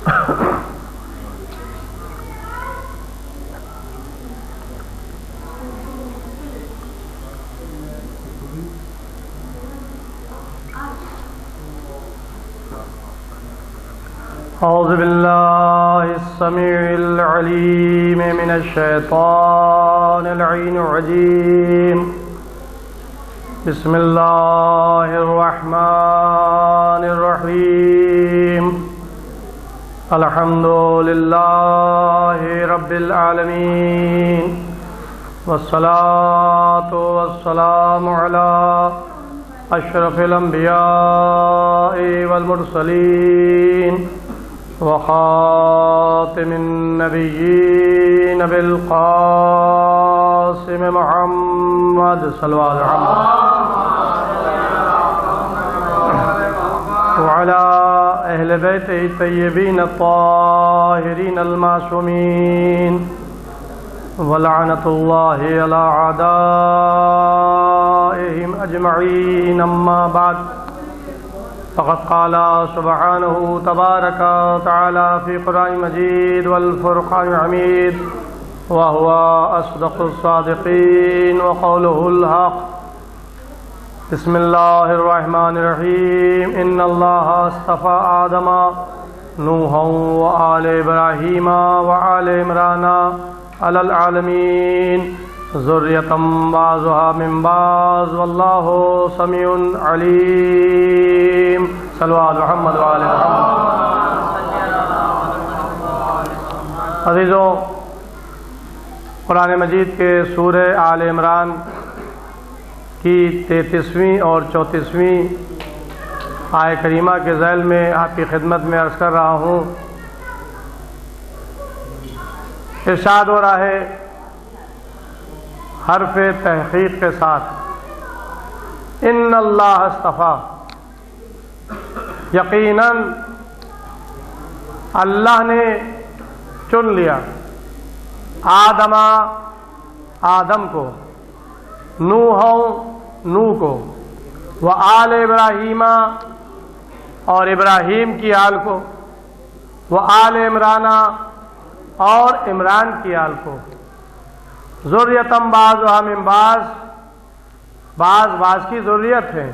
اعوذ باللہ السمیع العلیم من الشیطان اللعین الرجیم بسم اللہ الرحمن الرحیم الحمد للہ رب العالمین والصلاة والسلام علی اشرف الانبیاء والمرسلین وخاتم النبیین بالقاسم محمد صلوات وعلى اہل بیتہ الطیبین الطاہرین المعصومین ولعنۃ اللہ علی اعدائہم اجمعین اما بعد فقد قال سبحانه تبارك وتعالى في قرآن مجيد والفرقان الحميد وهو أصدق الصادقين وقوله الحق بسم الله الرحمن الرحيم إن الله اصطفى آدم نوحا وآل إبراهيم وآل عمران على العالمين ذریۃ بعضها من بعض واللہ سمیع علیم صلوات محمد وآل محمد۔ عزیزوں، قرآن مجید کے سورہ آل عمران کی 33ویں اور 34ویں آیہ کریمہ کے ذیل میں آپ کی خدمت میں عرض کر رہا ہوں۔ ارشاد ہو رہا ہے حرف تحقیق کے ساتھ، ان اللہ اصطفیٰ، یقیناً اللہ نے چن لیا آدم کو، نوح کو، وآل ابراہیم اور ابراہیم کی آل کو، وآل عمران اور عمران کی آل کو، ذریۃ بعضها من بعض کی ذریت ہے،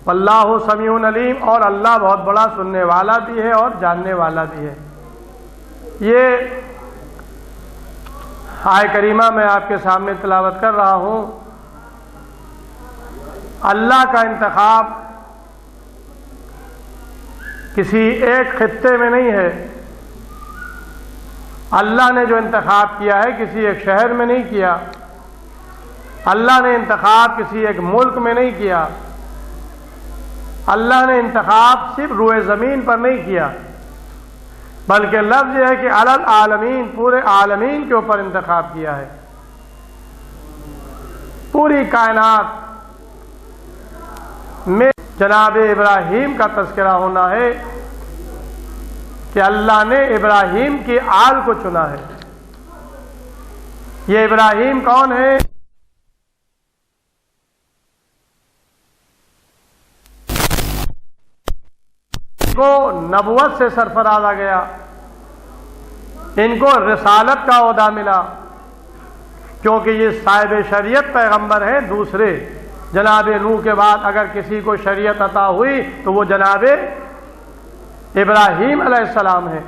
واللہ سمیع علیم، اور اللہ بہت بڑا سننے والا بھی ہے اور جاننے والا بھی ہے۔ یہ آیہ کریمہ میں آپ کے سامنے تلاوت کر رہا ہوں۔ اللہ کا انتخاب کسی ایک خطے میں نہیں ہے، اللہ نے جو انتخاب کیا ہے کسی ایک شہر میں نہیں کیا، اللہ نے انتخاب کسی ایک ملک میں نہیں کیا، اللہ نے انتخاب صرف روئے زمین پر نہیں کیا، بلکہ لفظ یہ ہے کہ علی العالمین، پورے عالمین کے اوپر انتخاب کیا ہے۔ پوری کائنات میں جناب ابراہیم کا تذکرہ ہونا ہے کہ اللہ نے ابراہیم کی آل کو چنا ہے۔ یہ ابراہیم کون ہے؟ کو نبوت سے سرفرازا گیا، ان کو رسالت کا عہدہ ملا، کیونکہ یہ صاحب شریعت پیغمبر ہیں۔ دوسرے جناب نوح کے بعد اگر کسی کو شریعت عطا ہوئی تو وہ جناب ابراہیم علیہ السلام ہے۔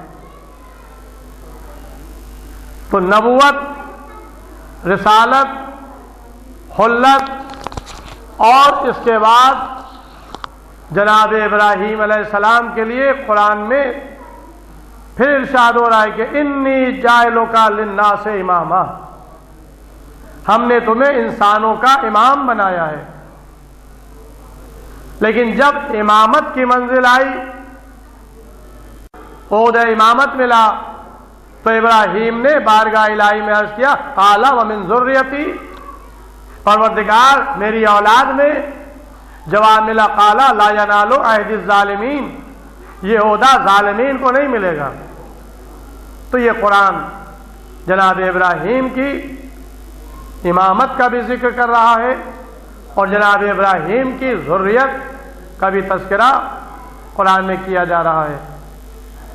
تو نبوت، رسالت، خلت، اور اس کے بعد جناب ابراہیم علیہ السلام کے لیے قرآن میں پھر ارشاد ہو رہا ہے کہ انی جاعلک للناس اماما، ہم نے تمہیں انسانوں کا امام بنایا ہے۔ لیکن جب امامت کی منزل آئی، عہدہ امامت ملا، تو ابراہیم نے بارگاہ الہی میں عرض کیا قال ومن ذریتی، پروردگار میری اولاد میں۔ جواب ملا قال لا ینال عہد الظالمین، یہ عہدہ ظالمین کو نہیں ملے گا۔ تو یہ قرآن جناب ابراہیم کی امامت کا بھی ذکر کر رہا ہے، اور جناب ابراہیم کی ذریت کا بھی تذکرہ قرآن میں کیا جا رہا ہے۔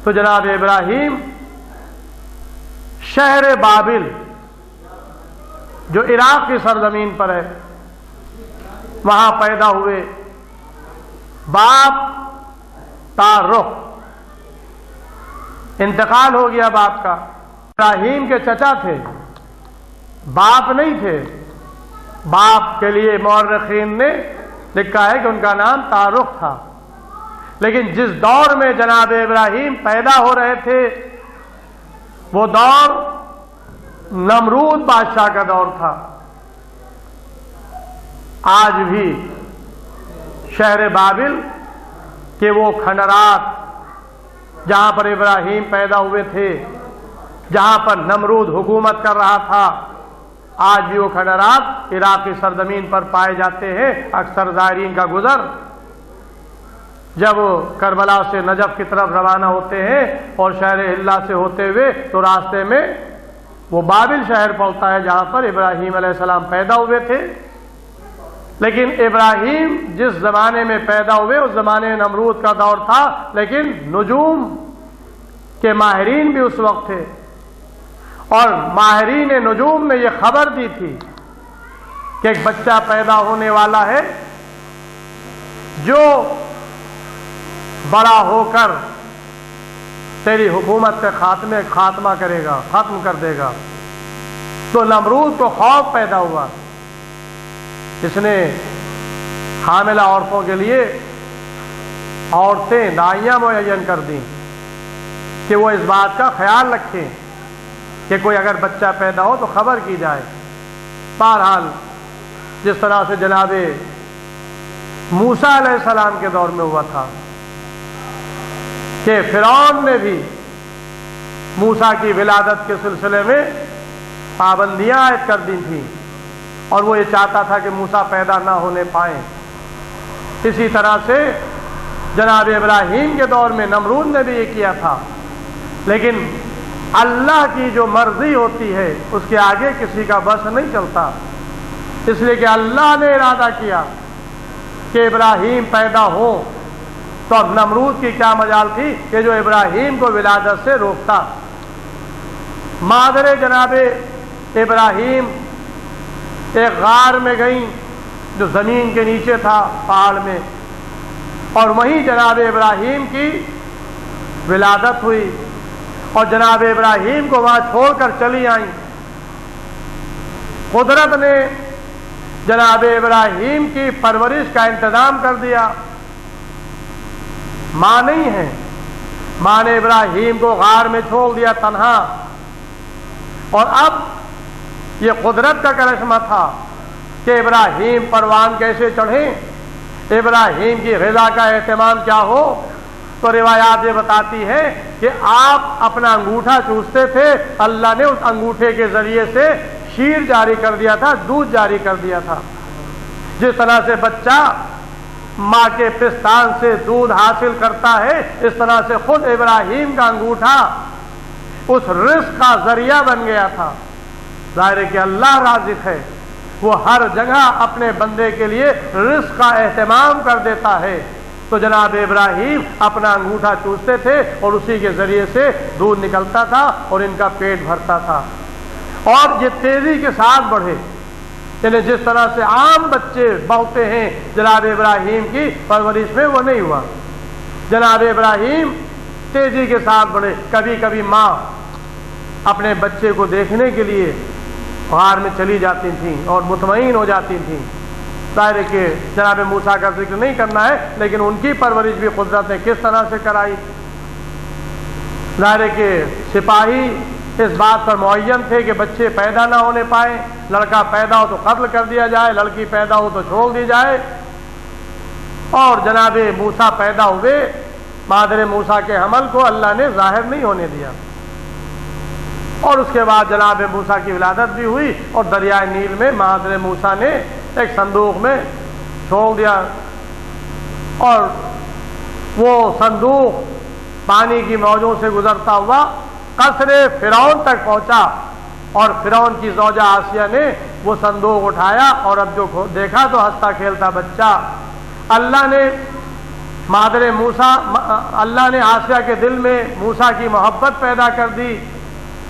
تو جناب ابراہیم شہر بابل جو عراق کی سرزمین پر ہے وہاں پیدا ہوئے. باپ تارخ، انتقال ہو گیا باپ کا. ابراہیم کے چچا تھے، باپ نہیں تھے. باپ کے لیے مورخین نے لکھا ہے کہ ان کا نام تارخ تھا. لیکن جس دور میں جناب ابراہیم پیدا ہو رہے تھے وہ دور نمرود بادشاہ کا دور تھا. آج بھی شہر بابل کے وہ کھنڈرات جہاں پر ابراہیم پیدا ہوئے تھے، جہاں پر نمرود حکومت کر رہا تھا، آج بھی وہ کھنڈرات عراق کی سرزمین پر پائے جاتے ہیں. اکثر زائرین کا گزر جب کربلا سے نجف کی طرف روانہ ہوتے ہیں اور شہر حلہ سے ہوتے ہوئے تو راستے میں وہ بابل شہر پہنچتا ہے جہاں پر ابراہیم علیہ السلام پیدا ہوئے تھے. لیکن ابراہیم جس زمانے میں پیدا ہوئے اس زمانے میں نمرود کا دور تھا، لیکن نجوم کے ماہرین بھی اس وقت تھے اور ماہرین نجوم نے یہ خبر دی تھی کہ ایک بچہ پیدا ہونے والا ہے جو بڑا ہو کر تیری حکومت سے خاتمہ کرے گا، ختم کر دے گا. تو نمرود کو خوف پیدا ہوا. اس نے حاملہ عورتوں کے لیے عورتیں دائیاں معین کر دیں کہ وہ اس بات کا خیال رکھیں کہ کوئی اگر بچہ پیدا ہو تو خبر کی جائے. بہرحال جس طرح سے جناب موسیٰ علیہ السلام کے دور میں ہوا تھا کہ فرعون نے بھی موسیٰ کی ولادت کے سلسلے میں پابندیاں عائد کر دی تھیں اور وہ یہ چاہتا تھا کہ موسیٰ پیدا نہ ہونے پائیں. اسی طرح سے جناب ابراہیم کے دور میں نمرود نے بھی یہ کیا تھا. لیکن اللہ کی جو مرضی ہوتی ہے اس کے آگے کسی کا بس نہیں چلتا، اس لیے کہ اللہ نے ارادہ کیا کہ ابراہیم پیدا ہو تو اب نمرود کی کیا مجال تھی کہ جو ابراہیم کو ولادت سے روکتا. مادر جناب ابراہیم ایک غار میں گئیں جو زمین کے نیچے تھا پہاڑ میں، اور وہیں جناب ابراہیم کی ولادت ہوئی اور جناب ابراہیم کو وہاں چھوڑ کر چلی آئیں. قدرت نے جناب ابراہیم کی پرورش کا انتظام کر دیا. ماں نہیں ہے، ماں نے ابراہیم کو غار میں چھوڑ دیا تنہا. اور اب یہ قدرت کا کرشمہ تھا کہ ابراہیم پروان کیسے چڑھیں، ابراہیم کی غذا کا اہتمام کیا ہو. تو روایات یہ بتاتی ہے کہ آپ اپنا انگوٹھا چوستے تھے، اللہ نے اس انگوٹھے کے ذریعے سے شیر جاری کر دیا تھا، دودھ جاری کر دیا تھا. جس طرح سے بچہ ماں کے پستان سے دودھ حاصل کرتا ہے، اس طرح سے خود ابراہیم کا انگوٹھا اس رزق کا ذریعہ بن گیا تھا. ظاہر ہے کہ اللہ رازق ہے، وہ ہر جگہ اپنے بندے کے لیے رزق کا اہتمام کر دیتا ہے. تو جناب ابراہیم اپنا انگوٹھا چوستے تھے اور اسی کے ذریعے سے دودھ نکلتا تھا اور ان کا پیٹ بھرتا تھا. اور یہ تیزی کے ساتھ بڑھے، یعنی جس طرح سے عام بچے بڑھتے ہیں جناب ابراہیم کی پرورش میں وہ نہیں ہوا. جناب ابراہیم تیزی کے ساتھ بڑھے. کبھی کبھی ماں اپنے بچے کو دیکھنے کے لیے غار میں چلی جاتی تھیں اور مطمئن ہو جاتی تھیں. ظاہر ہے کہ جناب موسیٰ کا ذکر نہیں کرنا ہے، لیکن ان کی پرورش بھی قدرت نے کس طرح سے کرائی. ظاہر ہے کہ سپاہی اس بات پر معین تھے کہ بچے پیدا نہ ہونے پائیں، لڑکا پیدا ہو تو قتل کر دیا جائے، لڑکی پیدا ہو تو چھوڑ دی جائے. اور جناب موسیٰ پیدا ہوئے، مادر موسیٰ کے حمل کو اللہ نے ظاہر نہیں ہونے دیا. اور اس کے بعد جناب موسیٰ کی ولادت بھی ہوئی اور دریائے نیل میں مادر موسیٰ نے ایک صندوق میں چھوڑ دیا اور وہ صندوق پانی کی موجوں سے گزرتا ہوا قصر فرعون تک پہنچا اور فرعون کی زوجہ آسیہ نے وہ صندوق اٹھایا اور اب جو دیکھا تو ہنستا کھیلتا بچہ. اللہ نے مادر موسیٰ، اللہ نے آسیہ کے دل میں موسیٰ کی محبت پیدا کر دی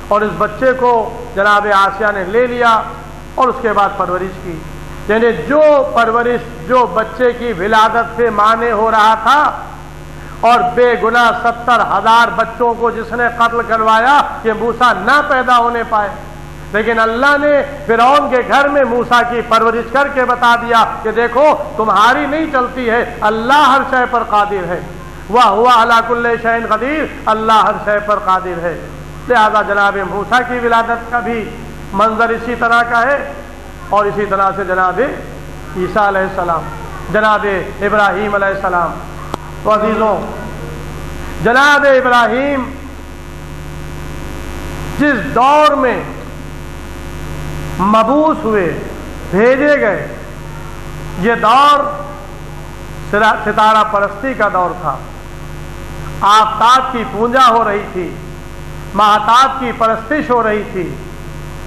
اور اس بچے کو جناب آسیہ نے لے لیا اور اس کے بعد پرورش کی. یعنی جو پرورش جو بچے کی ولادت سے مانے ہو رہا تھا اور بے گناہ 70,000 بچوں کو جس نے قتل کروایا کہ موسیٰ نہ پیدا ہونے پائے، لیکن اللہ نے فرعون کے گھر میں موسیٰ کی پرورش کر کے بتا دیا کہ دیکھو تمہاری نہیں چلتی ہے، اللہ ہر شے پر قادر ہے. وَهُوَ عَلَىٰ كُلِّ شَيْءٍ قَدِيرٌ، اللہ ہر شے پر قادر ہے. لہذا جناب موسیٰ کی ولادت کا بھی منظر اسی طرح کا ہے، اور اسی طرح سے جناب عیسیٰ علیہ السلام، جناب ابراہیم علیہ السلام. تو عزیزوں، جناب ابراہیم جس دور میں مبعوث ہوئے، بھیجے گئے، یہ دور ستارہ پرستی کا دور تھا. آفتاب کی پوجا ہو رہی تھی، مہتاب کی پرستش ہو رہی تھی،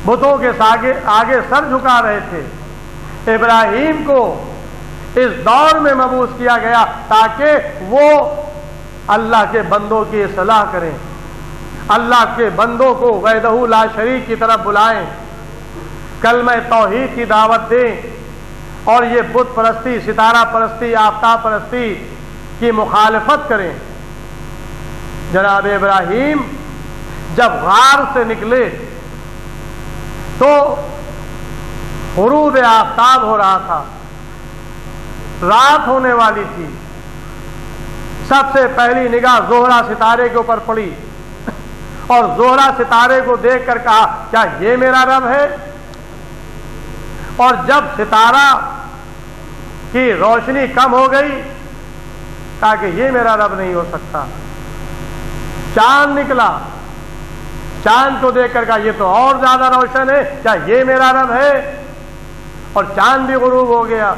بتوں کے آگے سر جھکا رہے تھے. ابراہیم کو اس دور میں مبعوث کیا گیا تاکہ وہ اللہ کے بندوں کی اصلاح کریں، اللہ کے بندوں کو وحدہ لا شریک کی طرف بلائیں، کلمہ توحید کی دعوت دیں، اور یہ بت پرستی، ستارہ پرستی، آفتاب پرستی کی مخالفت کریں. جناب ابراہیم جب غار سے نکلے تو غروب آفتاب ہو رہا تھا، رات ہونے والی تھی. سب سے پہلی نگاہ زہرہ ستارے کے اوپر پڑی اور زہرہ ستارے کو دیکھ کر کہا کیا یہ میرا رب ہے؟ اور جب ستارہ کی روشنی کم ہو گئی کہا کہ یہ میرا رب نہیں ہو سکتا. چاند نکلا، چاند کو دیکھ کر کہا یہ تو اور زیادہ روشن ہے، کیا یہ میرا رب ہے؟ اور چاند بھی غروب ہو گیا.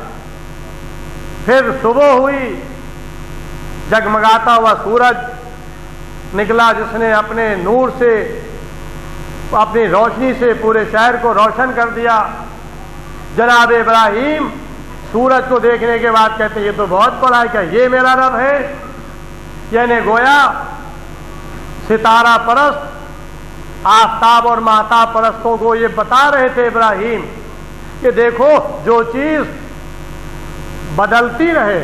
پھر صبح ہوئی، جگمگاتا ہوا سورج نکلا جس نے اپنے نور سے، اپنی روشنی سے پورے شہر کو روشن کر دیا. جناب ابراہیم سورج کو دیکھنے کے بعد کہتے یہ تو بہت بڑا ہے، کیا یہ میرا رب ہے؟ یعنی گویا ستارہ پرست آفتاب اور مہتاب پرستوں کو یہ بتا رہے تھے ابراہیم کہ دیکھو جو چیز بدلتی رہے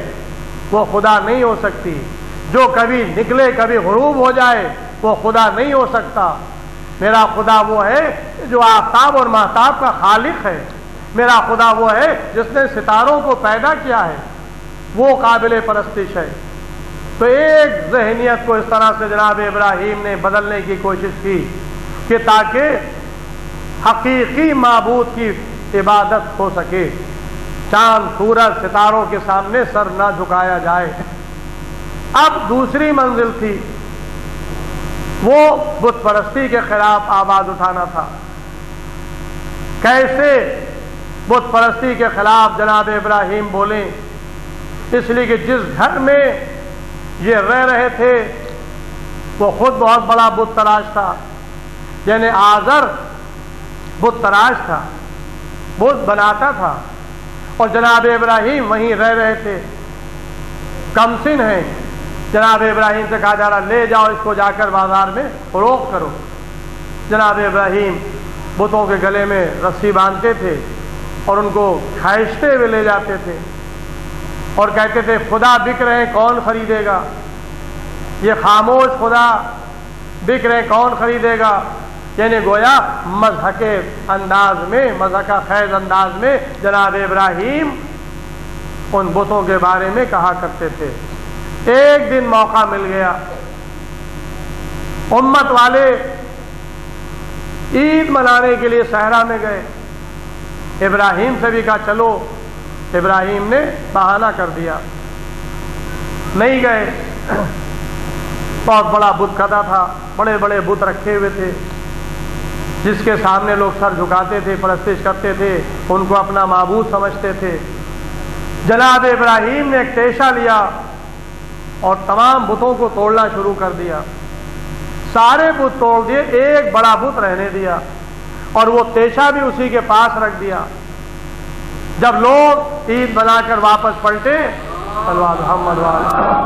وہ خدا نہیں ہو سکتی، جو کبھی نکلے کبھی غروب ہو جائے وہ خدا نہیں ہو سکتا. میرا خدا وہ ہے جو آفتاب اور مہتاب کا خالق ہے، میرا خدا وہ ہے جس نے ستاروں کو پیدا کیا ہے، وہ قابل پرستش ہے. تو ایک ذہنیت کو اس طرح سے جناب ابراہیم نے بدلنے کی کوشش کی کہ تاکہ حقیقی معبود کی عبادت ہو سکے، چاند سورج ستاروں کے سامنے سر نہ جھکایا جائے. اب دوسری منزل تھی، وہ بت پرستی کے خلاف آواز اٹھانا تھا. کیسے بت پرستی کے خلاف جناب ابراہیم بولیں؟ اس لیے کہ جس گھر میں یہ رہ رہے تھے وہ خود بہت بڑا بت تراش تھا. یعنی آزر بت تراش تھا، بت بناتا تھا، اور جناب ابراہیم وہیں رہ رہے تھے. کم سن ہیں. جناب ابراہیم سے کہا جا رہا لے جاؤ اس کو، جا کر بازار میں فروخت کرو. جناب ابراہیم بتوں کے گلے میں رسی باندھتے تھے اور ان کو کھینچتے ہوئے لے جاتے تھے اور کہتے تھے خدا بک رہے ہیں کون خریدے گا، یہ خاموش خدا بک رہے ہیں کون خریدے گا. یعنی گویا مضحک انداز میں، مضحکہ خیز انداز میں جناب ابراہیم ان بتوں کے بارے میں کہا کرتے تھے. ایک دن موقع مل گیا، امت والے عید منانے کے لیے صحرا میں گئے. ابراہیم سے بھی کہا چلو، ابراہیم نے بہانہ کر دیا، نہیں گئے. بہت بڑا بت کھڑا تھا، بڑے بڑے بت رکھے ہوئے تھے جس کے سامنے لوگ سر جھکاتے تھے، پرستش کرتے تھے، ان کو اپنا معبود سمجھتے تھے. جناب ابراہیم نے ایک تیشہ لیا اور تمام بتوں کو توڑنا شروع کر دیا. سارے بت توڑ دیے، ایک بڑا بت رہنے دیا اور وہ تیشہ بھی اسی کے پاس رکھ دیا. جب لوگ عید بنا کر واپس پلٹے صلی اللہ محمد وعلیہ۔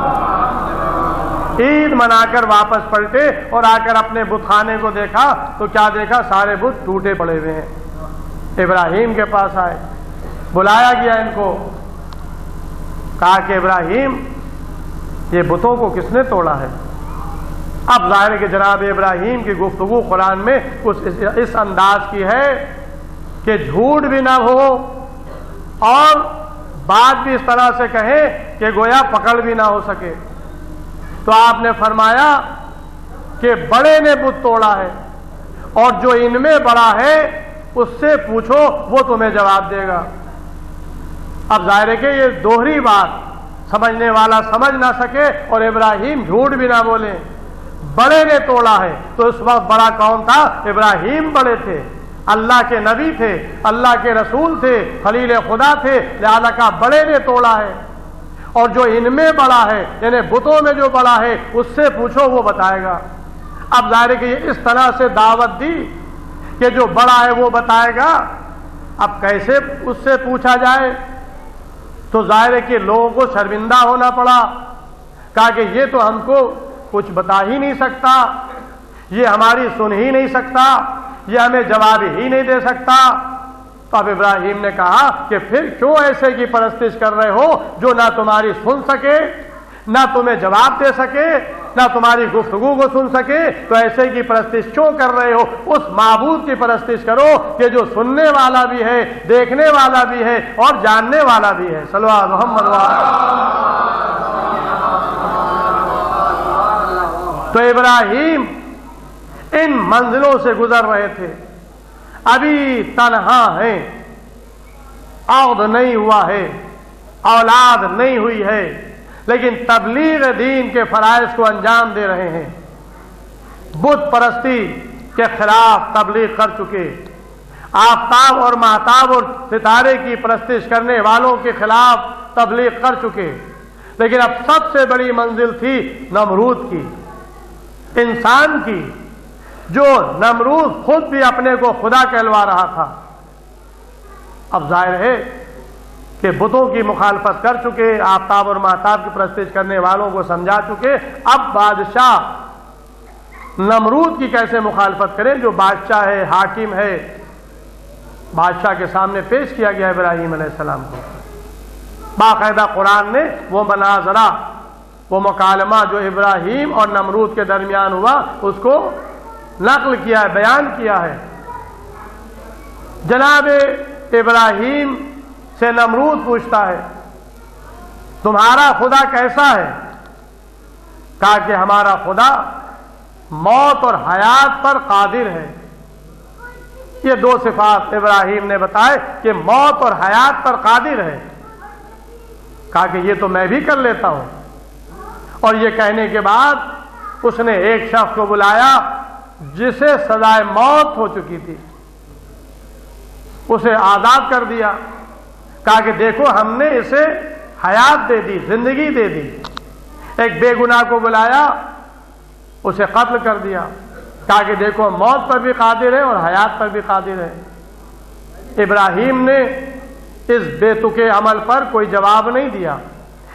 عید منا کر واپس پلٹے اور آ کر اپنے بت خانے کو دیکھا تو کیا دیکھا؟ سارے بت ٹوٹے پڑے ہوئے ہیں۔ ابراہیم کے پاس آئے، بلایا گیا ان کو، کہا کہ ابراہیم یہ بتوں کو کس نے توڑا ہے؟ اب ظاہر ہے کہ جناب ابراہیم کی گفتگو قرآن میں کچھ اس انداز کی ہے کہ جھوٹ بھی نہ ہو اور بات بھی اس طرح سے کہیں کہ گویا پکڑ بھی نہ ہو سکے۔ تو آپ نے فرمایا کہ بڑے نے بت توڑا ہے اور جو ان میں بڑا ہے اس سے پوچھو، وہ تمہیں جواب دے گا۔ اب ظاہر ہے کہ یہ دوہری بات سمجھنے والا سمجھ نہ سکے اور ابراہیم جھوٹ بھی نہ بولے۔ بڑے نے توڑا ہے تو اس وقت بڑا کون تھا؟ ابراہیم بڑے تھے، اللہ کے نبی تھے، اللہ کے رسول تھے، خلیل خدا تھے، لہذا کا بڑے نے توڑا ہے۔ اور جو ان میں بڑا ہے یعنی بتوں میں جو بڑا ہے اس سے پوچھو، وہ بتائے گا۔ اب ظاہر ہے کہ یہ اس طرح سے دعوت دی کہ جو بڑا ہے وہ بتائے گا۔ اب کیسے اس سے پوچھا جائے؟ تو ظاہر ہے کہ لوگوں کو شرمندہ ہونا پڑا، کہا کہ یہ تو ہم کو کچھ بتا ہی نہیں سکتا، یہ ہماری سن ہی نہیں سکتا، یہ ہمیں جواب ہی نہیں دے سکتا۔ تو اب ابراہیم نے کہا کہ پھر کیوں ایسے کی پرستش کر رہے ہو جو نہ تمہاری سن سکے، نہ تمہیں جواب دے سکے، نہ تمہاری گفتگو کو سن سکے؟ تو ایسے کی پرستش کیوں کر رہے ہو؟ اس معبود کی پرستش کرو کہ جو سننے والا بھی ہے، دیکھنے والا بھی ہے اور جاننے والا بھی ہے۔ صلی اللہ محمد تو ابراہیم ان منزلوں سے گزر رہے تھے، ابھی تنہا ہیں، عقد نہیں ہوا ہے، اولاد نہیں ہوئی ہے، لیکن تبلیغ دین کے فرائض کو انجام دے رہے ہیں، بت پرستی کے خلاف تبلیغ کر چکے، آفتاب اور ماہتاب اور ستارے کی پرستش کرنے والوں کے خلاف تبلیغ کر چکے۔ لیکن اب سب سے بڑی منزل تھی نمرود کی، انسان کی، جو نمرود خود بھی اپنے کو خدا کہلوا رہا تھا۔ اب ظاہر ہے کہ بتوں کی مخالفت کر چکے، آفتاب اور ماہتاب کی پرستش کرنے والوں کو سمجھا چکے، اب بادشاہ نمرود کی کیسے مخالفت کریں جو بادشاہ ہے، حاکم ہے۔ بادشاہ کے سامنے پیش کیا گیا ابراہیم علیہ السلام کو، باقاعدہ قرآن نے وہ مناظرہ، وہ مکالمہ جو ابراہیم اور نمرود کے درمیان ہوا اس کو نقل کیا ہے، بیان کیا ہے۔ جناب ابراہیم سے نمرود پوچھتا ہے تمہارا خدا کیسا ہے؟ کہا کہ ہمارا خدا موت اور حیات پر قادر ہے۔ یہ دو صفات ابراہیم نے بتائے کہ موت اور حیات پر قادر ہے۔ کہا کہ یہ تو میں بھی کر لیتا ہوں۔ اور یہ کہنے کے بعد اس نے ایک شخص کو بلایا جسے سزائے موت ہو چکی تھی، اسے آزاد کر دیا۔ کہا کہ دیکھو ہم نے اسے حیات دے دی، زندگی دے دی۔ ایک بے گناہ کو بلایا، اسے قتل کر دیا۔ کہا کہ دیکھو موت پر بھی قادر ہے اور حیات پر بھی قادر ہے۔ ابراہیم نے اس بے تکے عمل پر کوئی جواب نہیں دیا،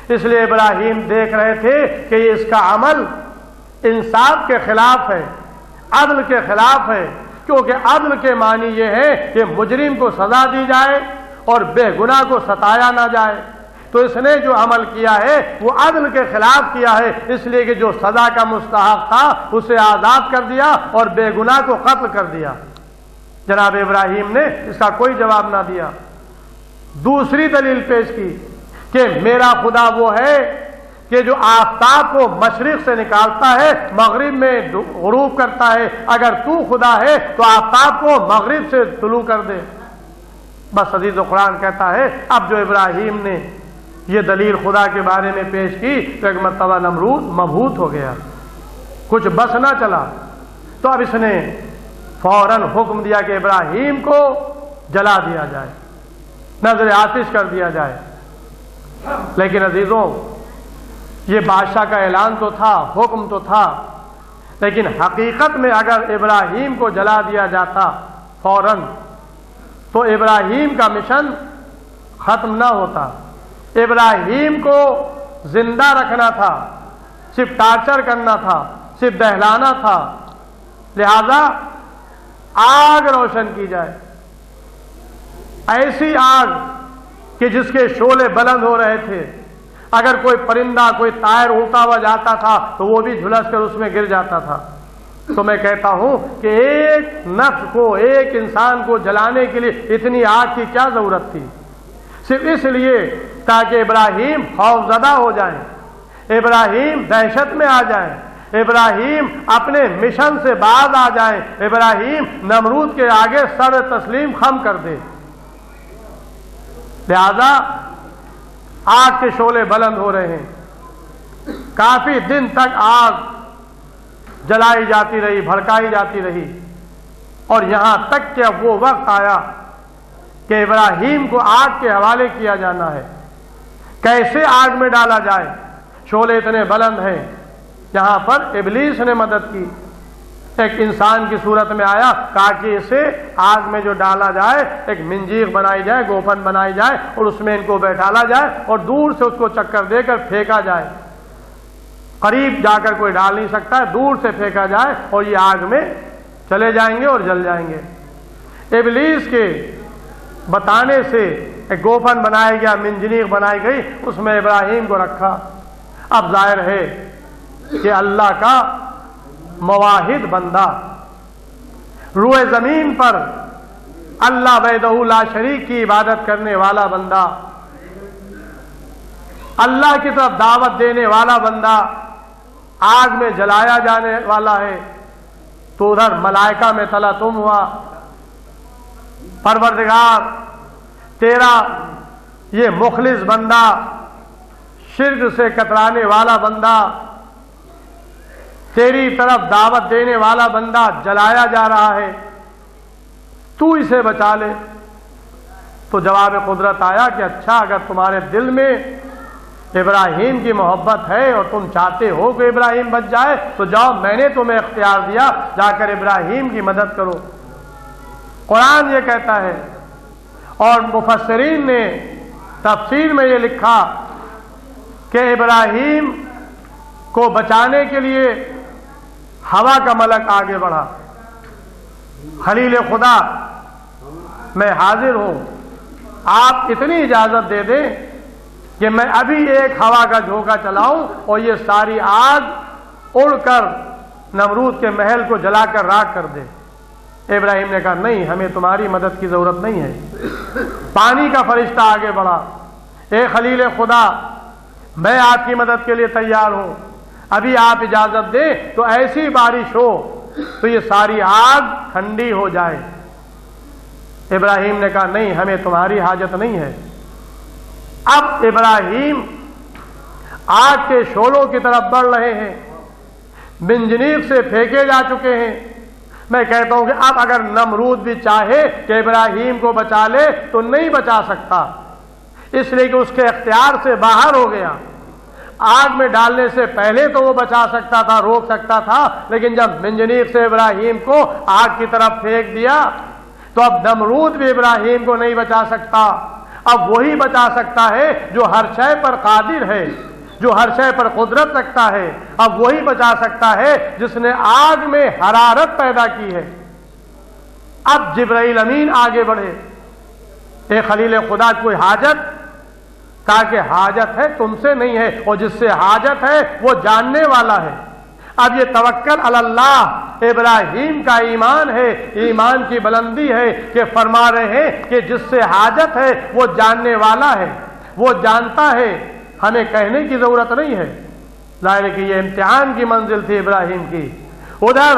اس لیے ابراہیم دیکھ رہے تھے کہ اس کا عمل انصاف کے خلاف ہے، عدل کے خلاف ہے، کیونکہ عدل کے معنی یہ ہے کہ مجرم کو سزا دی جائے اور بے گناہ کو ستایا نہ جائے۔ تو اس نے جو عمل کیا ہے وہ عدل کے خلاف کیا ہے، اس لیے کہ جو سزا کا مستحق تھا اسے آزاد کر دیا اور بے گناہ کو قتل کر دیا۔ جناب ابراہیم نے اس کا کوئی جواب نہ دیا۔ دوسری دلیل پیش کی کہ میرا خدا وہ ہے کہ جو آفتاب کو مشرق سے نکالتا ہے مغرب میں غروب کرتا ہے، اگر تو خدا ہے تو آفتاب کو مغرب سے طلوع کر دے۔ بس عزیز و قرآن کہتا ہے اب جو ابراہیم نے یہ دلیل خدا کے بارے میں پیش کی تو ایک مرتبہ نمرود مبہوت ہو گیا، کچھ بس نہ چلا۔ تو اب اس نے فوراً حکم دیا کہ ابراہیم کو جلا دیا جائے، نظر آتش کر دیا جائے۔ لیکن عزیزوں یہ بادشاہ کا اعلان تو تھا، حکم تو تھا، لیکن حقیقت میں اگر ابراہیم کو جلا دیا جاتا فوراً تو ابراہیم کا مشن ختم نہ ہوتا، ابراہیم کو زندہ رکھنا تھا، صرف ٹارچر کرنا تھا، صرف دہلانا تھا، لہذا آگ روشن کی جائے، ایسی آگ کہ جس کے شعلے بلند ہو رہے تھے، اگر کوئی پرندہ کوئی طائر اڑتا ہوا جاتا تھا تو وہ بھی جھلس کر اس میں گر جاتا تھا۔ تو میں کہتا ہوں کہ ایک نفس کو، ایک انسان کو جلانے کے لیے اتنی آگ کی کیا ضرورت تھی؟ صرف اس لیے تاکہ ابراہیم خوفزدہ ہو جائیں، ابراہیم دہشت میں آ جائیں، ابراہیم اپنے مشن سے باز آ جائیں، ابراہیم نمرود کے آگے سر تسلیم خم کر دے۔ لہذا آگ کے شعلے بلند ہو رہے ہیں، کافی دن تک آگ جلائی جاتی رہی، بھڑکائی جاتی رہی، اور یہاں تک کہ اب وہ وقت آیا کہ ابراہیم کو آگ کے حوالے کیا جانا ہے، کیسے آگ میں ڈالا جائے، شعلے اتنے بلند ہیں۔ یہاں پر ابلیس نے مدد کی، ایک انسان کی صورت میں آیا، کہا کہ اسے آگ میں جو ڈالا جائے، ایک منجیق بنائی جائے، گوفن بنائی جائے، اور اس میں ان کو بیٹھالا جائے اور دور سے اس کو چکر دے کر پھینکا جائے، قریب جا کر کوئی ڈال نہیں سکتا ہے، دور سے پھینکا جائے اور یہ آگ میں چلے جائیں گے اور جل جائیں گے۔ ابلیس کے بتانے سے ایک گوفن بنایا گیا، منجنیق بنائی گئی، اس میں ابراہیم کو رکھا۔ اب ظاہر ہے کہ اللہ کا مواحد بندہ، روئے زمین پر اللہ وحدہ لا شریک کی عبادت کرنے والا بندہ، اللہ کی طرف دعوت دینے والا بندہ آگ میں جلایا جانے والا ہے، تو ادھر ملائکہ میں تلا تم ہوا، پروردگار تیرا یہ مخلص بندہ، شرک سے کترانے والا بندہ، تیری طرف دعوت دینے والا بندہ جلایا جا رہا ہے، تو اسے بچا لے۔ تو جواب قدرت آیا کہ اچھا، اگر تمہارے دل میں ابراہیم کی محبت ہے اور تم چاہتے ہو کہ ابراہیم بچ جائے تو جاؤ، میں نے تمہیں اختیار دیا، جا کر ابراہیم کی مدد کرو۔ قرآن یہ کہتا ہے، اور مفسرین نے تفسیر میں یہ لکھا کہ ابراہیم کو بچانے کے لیے ہوا کا ملک آگے بڑھا، خلیل خدا میں حاضر ہوں، آپ اتنی اجازت دے دیں کہ میں ابھی ایک ہوا کا جھونکا چلاؤں اور یہ ساری آگ اڑ کر نمرود کے محل کو جلا کر راکھ کر دے۔ ابراہیم نے کہا نہیں، ہمیں تمہاری مدد کی ضرورت نہیں ہے۔ پانی کا فرشتہ آگے بڑھا، اے خلیل خدا میں آپ کی مدد کے لیے تیار ہوں، ابھی آپ اجازت دیں تو ایسی بارش ہو تو یہ ساری آگ ٹھنڈی ہو جائے۔ ابراہیم نے کہا نہیں، ہمیں تمہاری حاجت نہیں ہے۔ اب ابراہیم آگ کے شعلوں کی طرف بڑھ رہے ہیں، منجنیق سے پھینکے جا چکے ہیں۔ میں کہتا ہوں کہ اب اگر نمرود بھی چاہے کہ ابراہیم کو بچا لے تو نہیں بچا سکتا، اس لیے کہ اس کے اختیار سے باہر ہو گیا۔ آگ میں ڈالنے سے پہلے تو وہ بچا سکتا تھا، روک سکتا تھا، لیکن جب منجنیق سے ابراہیم کو آگ کی طرف پھینک دیا تو اب نمرود بھی ابراہیم کو نہیں بچا سکتا۔ اب وہی بچا سکتا ہے جو ہر شے پر قادر ہے، جو ہر شے پر قدرت رکھتا ہے۔ اب وہی بچا سکتا ہے جس نے آگ میں حرارت پیدا کی ہے۔ اب جبرائیل امین آگے بڑھے، اے خلیل خدا کوئی حاجت؟ کہا کہ حاجت ہے تم سے نہیں ہے، اور جس سے حاجت ہے وہ جاننے والا ہے۔ اب یہ توکل علی اللہ ابراہیم کا ایمان ہے، ایمان کی بلندی ہے کہ فرما رہے ہیں کہ جس سے حاجت ہے وہ جاننے والا ہے، وہ جانتا ہے، ہمیں کہنے کی ضرورت نہیں ہے۔ ظاہر ہے کہ یہ امتحان کی منزل تھی ابراہیم کی۔ ادھر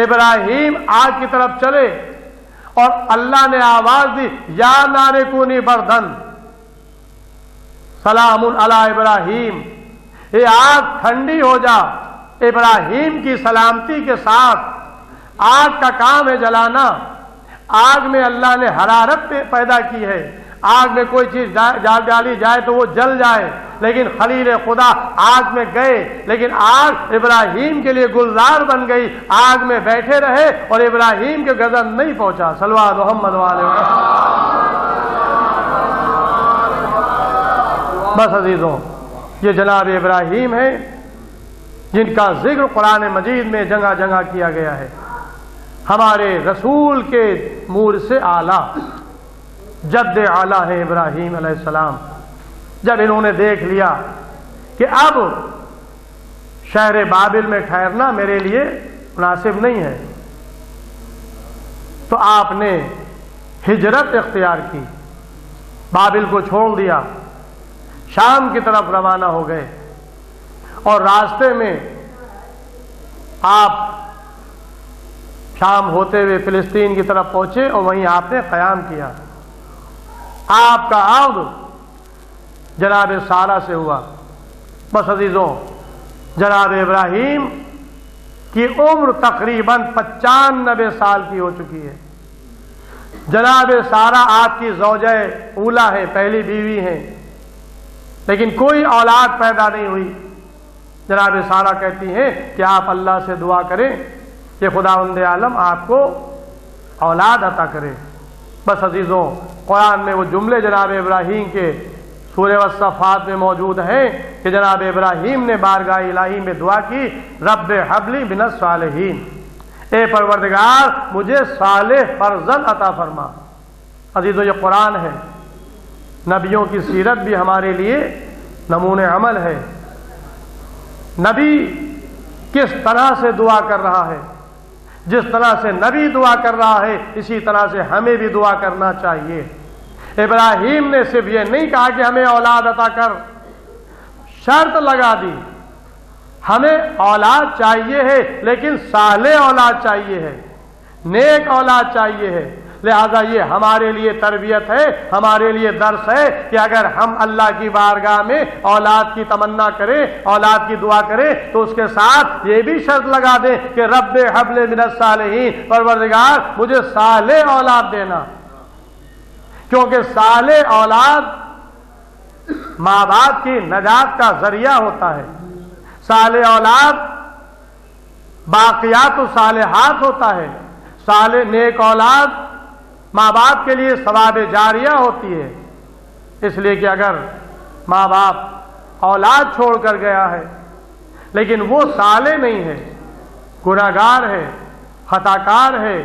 ابراہیم آگ کی طرف چلے اور اللہ نے آواز دی، یا نار کونی بردن سلام علی ابراہیم، یہ آگ ٹھنڈی ہو جا ابراہیم کی سلامتی کے ساتھ۔ آگ کا کام ہے جلانا، آگ میں اللہ نے حرارت پیدا کی ہے، آگ میں کوئی چیز ڈالی جائے تو وہ جل جائے، لیکن خلیل خدا آگ میں گئے، لیکن آگ ابراہیم کے لیے گلزار بن گئی، آگ میں بیٹھے رہے اور ابراہیم کے گردن نہیں پہنچا۔ صلوات محمد علیہ وسلم۔ بس عزیزوں، یہ جناب ابراہیم ہیں جن کا ذکر قرآن مجید میں جگہ جگہ کیا گیا ہے، ہمارے رسول کے مور سے اعلیٰ، جد اعلیٰ ہے ابراہیم علیہ السلام۔ جب انہوں نے دیکھ لیا کہ اب شہر بابل میں ٹھہرنا میرے لیے مناسب نہیں ہے، تو آپ نے ہجرت اختیار کی، بابل کو چھوڑ دیا، شام کی طرف روانہ ہو گئے، اور راستے میں آپ شام ہوتے ہوئے فلسطین کی طرف پہنچے اور وہیں آپ نے قیام کیا۔ آپ کا عہد جناب سارہ سے ہوا۔ بس عزیزوں، جناب ابراہیم کی عمر تقریباً 95 سال کی ہو چکی ہے۔ جناب سارہ آپ کی زوجہ اولا ہے، پہلی بیوی ہیں، لیکن کوئی اولاد پیدا نہیں ہوئی۔ جناب سارہ کہتی ہیں کہ آپ اللہ سے دعا کریں کہ خداوند عالم آپ کو اولاد عطا کرے۔ بس عزیزوں، قرآن میں وہ جملے جناب ابراہیم کے سورہ والصفات میں موجود ہیں کہ جناب ابراہیم نے بارگاہ الہی میں دعا کی، رب حب لی من الصالحین، اے پروردگار مجھے صالح فرزند عطا فرما۔ عزیزوں، یہ قرآن ہے، نبیوں کی سیرت بھی ہمارے لیے نمونہ عمل ہے۔ نبی کس طرح سے دعا کر رہا ہے، جس طرح سے نبی دعا کر رہا ہے اسی طرح سے ہمیں بھی دعا کرنا چاہیے۔ ابراہیم نے صرف یہ نہیں کہا کہ ہمیں اولاد عطا کر، شرط لگا دی، ہمیں اولاد چاہیے ہے لیکن صالح اولاد چاہیے ہے، نیک اولاد چاہیے ہے۔ لہذا یہ ہمارے لیے تربیت ہے، ہمارے لیے درس ہے کہ اگر ہم اللہ کی بارگاہ میں اولاد کی تمنا کریں، اولاد کی دعا کریں، تو اس کے ساتھ یہ بھی شرط لگا دیں کہ رب حب لی من الصالحین، پروردگار مجھے صالح اولاد دینا، کیونکہ صالح اولاد ماں باپ کی نجات کا ذریعہ ہوتا ہے۔ صالح اولاد باقیات الصالحات ہوتا ہے۔ صالح نیک اولاد ماں باپ کے لیے ثواب جاریہ ہوتی ہے۔ اس لیے کہ اگر ماں باپ اولاد چھوڑ کر گیا ہے لیکن وہ صالح نہیں ہے، گناہگار ہے، خطا کار ہے،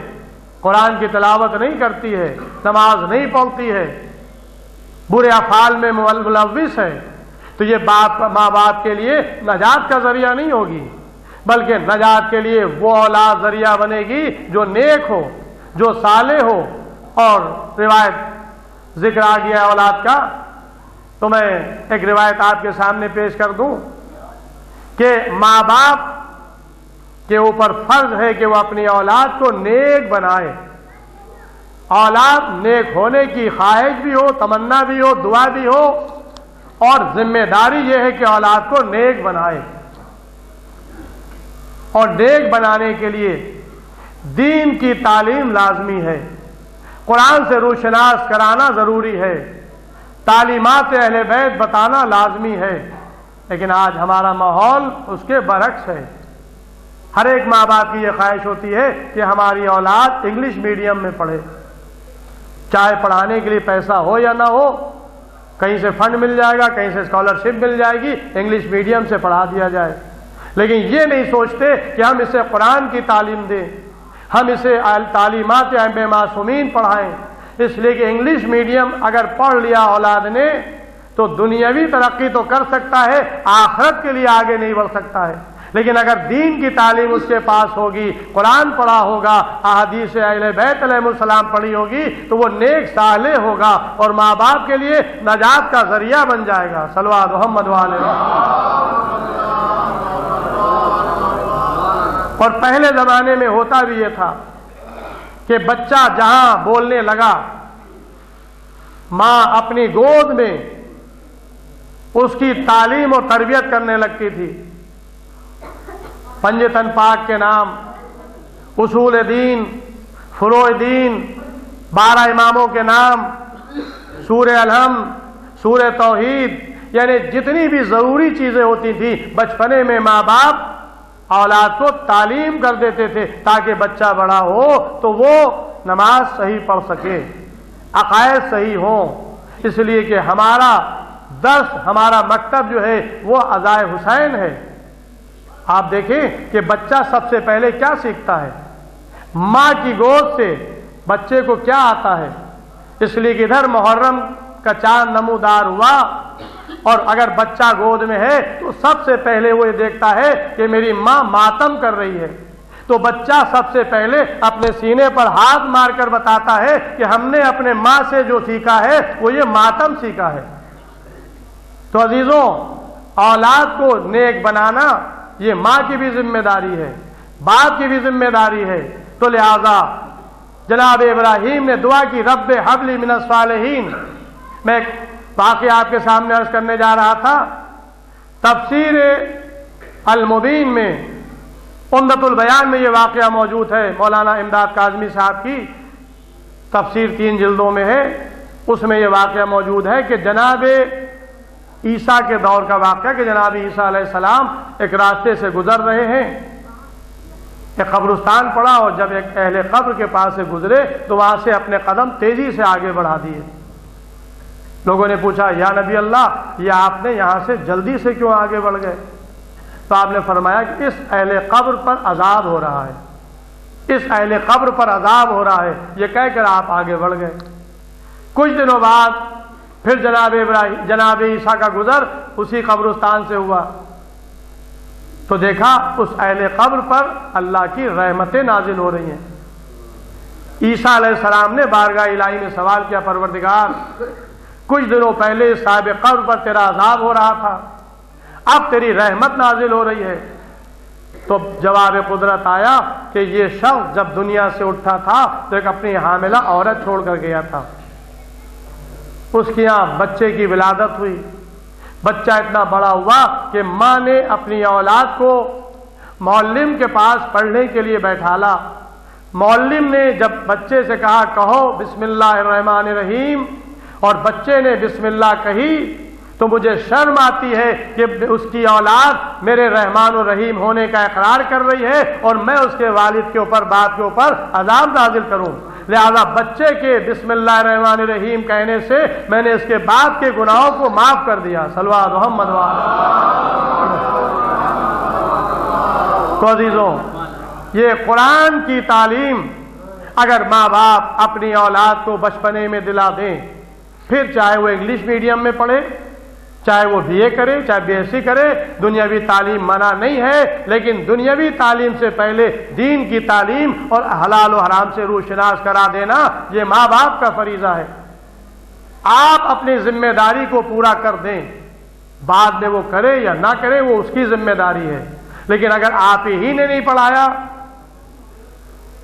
قرآن کی تلاوت نہیں کرتی ہے، نماز نہیں پڑھتی ہے، برے افعال میں ملوث ہے، تو یہ ماں باپ کے لیے نجات کا ذریعہ نہیں ہوگی، بلکہ نجات کے لیے وہ اولاد ذریعہ بنے گی جو نیک ہو، جو صالح ہو۔ اور روایت ذکر آ گیا اولاد کا، تو میں ایک روایت آپ کے سامنے پیش کر دوں کہ ماں باپ کے اوپر فرض ہے کہ وہ اپنی اولاد کو نیک بنائے۔ اولاد نیک ہونے کی خواہش بھی ہو، تمنا بھی ہو، دعا بھی ہو، اور ذمہ داری یہ ہے کہ اولاد کو نیک بنائے۔ اور نیک بنانے کے لیے دین کی تعلیم لازمی ہے، قرآن سے روشناس کرانا ضروری ہے، تعلیمات اہل بیت بتانا لازمی ہے۔ لیکن آج ہمارا ماحول اس کے برعکس ہے۔ ہر ایک ماں باپ کی یہ خواہش ہوتی ہے کہ ہماری اولاد انگلش میڈیم میں پڑھے، چاہے پڑھانے کے لیے پیسہ ہو یا نہ ہو، کہیں سے فنڈ مل جائے گا، کہیں سے اسکالرشپ مل جائے گی، انگلش میڈیم سے پڑھا دیا جائے۔ لیکن یہ نہیں سوچتے کہ ہم اسے قرآن کی تعلیم دیں، ہم اسے تعلیمات ائمہ معصومین پڑھائیں۔ اس لیے کہ انگلش میڈیم اگر پڑھ لیا اولاد نے تو دنیاوی ترقی تو کر سکتا ہے، آخرت کے لیے آگے نہیں بڑھ سکتا ہے۔ لیکن اگر دین کی تعلیم اس کے پاس ہوگی، قرآن پڑھا ہوگا، احادیث اہل بیت علیہ السلام پڑھی ہوگی، تو وہ نیک صالح ہوگا اور ماں باپ کے لیے نجات کا ذریعہ بن جائے گا۔ صلوات محمد علیہ۔ اور پہلے زمانے میں ہوتا بھی یہ تھا کہ بچہ جہاں بولنے لگا، ماں اپنی گود میں اس کی تعلیم اور تربیت کرنے لگتی تھی۔ پنجتن پاک کے نام، اصول دین، فروع دین، 12 اماموں کے نام، سورہ الحمد، سورہ توحید، یعنی جتنی بھی ضروری چیزیں ہوتی تھیں بچپنے میں ماں باپ اولاد کو تعلیم کر دیتے تھے تاکہ بچہ بڑا ہو تو وہ نماز صحیح پڑھ سکے، عقائد صحیح ہوں۔ اس لیے کہ ہمارا درس ہمارا مکتب جو ہے وہ عزائے حسین ہے۔ آپ دیکھیں کہ بچہ سب سے پہلے کیا سیکھتا ہے؟ ماں کی گود سے بچے کو کیا آتا ہے؟ اس لیے کہ ادھر محرم کا چاند نمودار ہوا، اور اگر بچہ گود میں ہے تو سب سے پہلے وہ یہ دیکھتا ہے کہ میری ماں ماتم کر رہی ہے، تو بچہ سب سے پہلے اپنے سینے پر ہاتھ مار کر بتاتا ہے کہ ہم نے اپنے ماں سے جو سیکھا ہے وہ یہ ماتم سیکھا ہے۔ تو عزیزوں، اولاد کو نیک بنانا یہ ماں کی بھی ذمہ داری ہے، باپ کی بھی ذمہ داری ہے۔ تو لہذا جناب ابراہیم نے دعا کی، رب ہب لی من الصالحین۔ میں ایک واقعہ آپ کے سامنے عرض کرنے جا رہا تھا، تفسیر المبین میں عمدۃ البیان میں یہ واقعہ موجود ہے، مولانا امداد کاظمی صاحب کی تفسیر 3 جلدوں میں ہے، اس میں یہ واقعہ موجود ہے کہ جناب عیسیٰ کے دور کا واقعہ کہ جناب عیسیٰ علیہ السلام ایک راستے سے گزر رہے ہیں، ایک قبرستان پڑا، اور جب ایک اہل قبر کے پاس سے گزرے تو وہاں سے اپنے قدم تیزی سے آگے بڑھا دیے۔ لوگوں نے پوچھا، یا نبی اللہ، یہ آپ نے یہاں سے جلدی سے کیوں آگے بڑھ گئے؟ تو آپ نے فرمایا کہ اس اہل قبر پر عذاب ہو رہا ہے، اس اہل قبر پر عذاب ہو رہا ہے، یہ کہہ کر آپ آگے بڑھ گئے۔ کچھ دنوں بعد پھر جناب عیسیٰ کا گزر اسی قبرستان سے ہوا، تو دیکھا اس اہل قبر پر اللہ کی رحمتیں نازل ہو رہی ہیں۔ عیسیٰ علیہ السلام نے بارگاہ الہی میں سوال کیا، پروردگار کچھ دنوں پہلے صاحب قبر پر تیرا عذاب ہو رہا تھا، اب تیری رحمت نازل ہو رہی ہے۔ تو جواب قدرت آیا کہ یہ شخص جب دنیا سے اٹھا تھا تو ایک اپنی حاملہ عورت چھوڑ کر گیا تھا، اس کے یہاں بچے کی ولادت ہوئی، بچہ اتنا بڑا ہوا کہ ماں نے اپنی اولاد کو معلم کے پاس پڑھنے کے لیے بیٹھالا۔ معلم نے جب بچے سے کہا کہو بسم اللہ الرحمن الرحیم، اور بچے نے بسم اللہ کہی، تو مجھے شرم آتی ہے کہ اس کی اولاد میرے رحمان الرحیم ہونے کا اقرار کر رہی ہے اور میں اس کے والد کے اوپر باپ کے اوپر عذاب نازل کروں، لہذا بچے کے بسم اللہ الرحمن الرحیم کہنے سے میں نے اس کے باپ کے گناہوں کو معاف کر دیا۔ صلوات محمد تو عزیزوں، یہ قرآن کی تعلیم اگر ماں باپ اپنی اولاد کو بچپنے میں دلا دیں، پھر چاہے وہ انگلش میڈیم میں پڑھے، چاہے وہ بی اے کرے، چاہے بی ایس سی کرے، دنیاوی تعلیم منع نہیں ہے، لیکن دنیاوی تعلیم سے پہلے دین کی تعلیم اور حلال و حرام سے روشناس کرا دینا یہ ماں باپ کا فریضہ ہے۔ آپ اپنی ذمہ داری کو پورا کر دیں، بعد میں وہ کرے یا نہ کرے وہ اس کی ذمہ داری ہے، لیکن اگر آپ ہی نے نہیں پڑھایا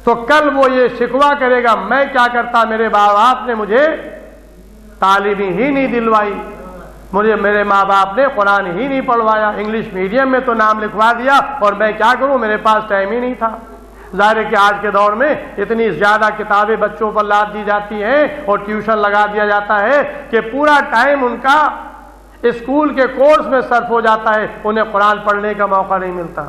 تو کل وہ یہ شکوہ کرے گا میں کیا کرتا، میرے ماں باپ نے مجھے تعلیم ہی نہیں دلوائی، مجھے میرے ماں باپ نے قرآن ہی نہیں پڑھوایا، انگلش میڈیم میں تو نام لکھوا دیا اور میں کیا کروں، میرے پاس ٹائم ہی نہیں تھا۔ ظاہر ہے کہ آج کے دور میں اتنی زیادہ کتابیں بچوں پر لاد دی جاتی ہیں اور ٹیوشن لگا دیا جاتا ہے کہ پورا ٹائم ان کا اسکول کے کورس میں صرف ہو جاتا ہے، انہیں قرآن پڑھنے کا موقع نہیں ملتا۔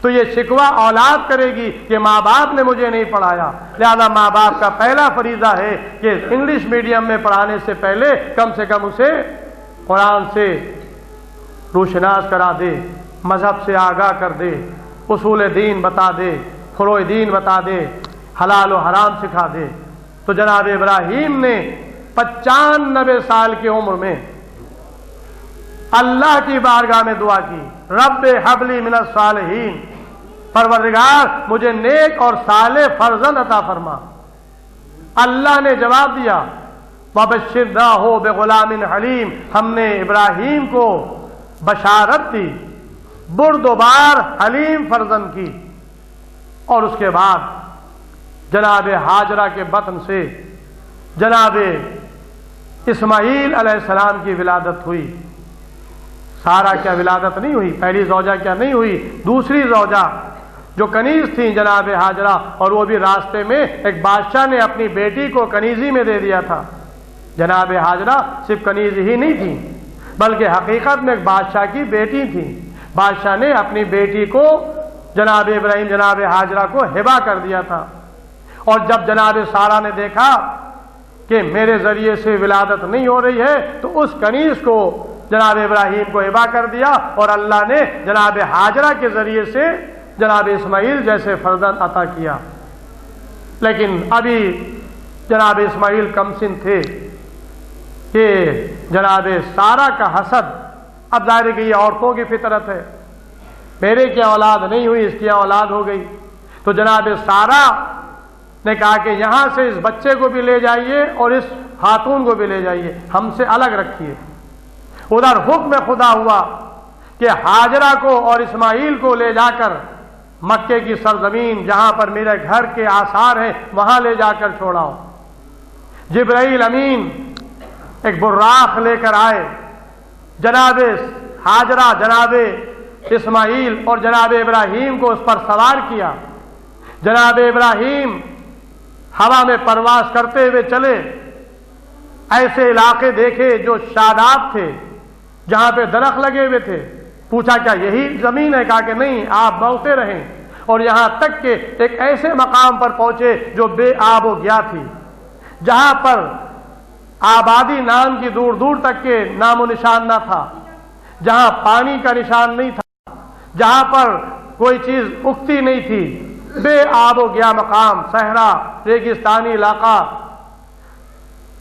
تو یہ شکوہ اولاد کرے گی کہ ماں باپ نے مجھے نہیں پڑھایا، لہذا ماں باپ کا پہلا فریضہ ہے کہ انگلش میڈیم میں پڑھانے سے پہلے کم سے کم اسے قرآن سے روشناس کرا دے، مذہب سے آگاہ کر دے، اصول دین بتا دے، فروع دین بتا دے، حلال و حرام سکھا دے۔ تو جناب ابراہیم نے 95 سال کی عمر میں اللہ کی بارگاہ میں دعا کی، رب ہب لی من الصالحین، پروردگار مجھے نیک اور صالح فرزند عطا فرما۔ اللہ نے جواب دیا، وَبَشِّرْنَاهُ بِغُلَامٍ حَلِيمٍ، ہم نے ابراہیم کو بشارت دی، بردبار حلیم فرزند کی۔ اور اس کے بعد جناب ہاجرہ کے بطن سے جناب اسماعیل علیہ السلام کی ولادت ہوئی۔ سارا کیا ولادت نہیں ہوئی، پہلی زوجہ کیا نہیں ہوئی، دوسری زوجہ جو کنیز تھیں جناب ہاجرہ، اور وہ بھی راستے میں ایک بادشاہ نے اپنی بیٹی کو کنیزی میں دے دیا تھا۔ جناب ہاجرہ صرف کنیز ہی نہیں تھی بلکہ حقیقت میں ایک بادشاہ کی بیٹی تھی۔ بادشاہ نے اپنی بیٹی کو جناب ابراہیم جناب ہاجرہ کو ہبہ کر دیا تھا، اور جب جناب سارا نے دیکھا کہ میرے ذریعے سے ولادت نہیں ہو رہی ہے تو اس کنیز کو جناب ابراہیم کو ہبہ کر دیا، اور اللہ نے جناب ہاجرہ کے ذریعے سے جناب اسماعیل جیسے فرزند عطا کیا۔ لیکن ابھی جناب اسماعیل کم سن تھے کہ جناب سارہ کا حسد، اب ظاہر ہے کہ یہ عورتوں کی فطرت ہے، میرے کیا اولاد نہیں ہوئی، اس کی اولاد ہو گئی، تو جناب سارہ نے کہا کہ یہاں سے اس بچے کو بھی لے جائیے اور اس خاتون کو بھی لے جائیے، ہم سے الگ رکھیے۔ ادھر حکم خدا ہوا کہ ہاجرہ کو اور اسماعیل کو لے جا کر مکے کی سرزمین جہاں پر میرے گھر کے آثار ہیں وہاں لے جا کر چھوڑاؤ۔ جبرائیل امین ایک براق لے کر آئے، جناب ہاجرہ، جناب اسماعیل اور جناب ابراہیم کو اس پر سوار کیا۔ جناب ابراہیم ہوا میں پرواز کرتے ہوئے چلے، ایسے علاقے دیکھے جو شاداب تھے، جہاں پہ درخت لگے ہوئے تھے۔ پوچھا کیا یہی زمین ہے؟ کہا کہ نہیں، آپ دوڑتے رہیں، اور یہاں تک کہ ایک ایسے مقام پر پہنچے جو بے آب و گیا تھی، جہاں پر آبادی نام کی دور دور تک کے نام و نشان نہ تھا، جہاں پانی کا نشان نہیں تھا، جہاں پر کوئی چیز اگتی نہیں تھی، بے آب و گیا مقام، صحرا، ریگستانی علاقہ۔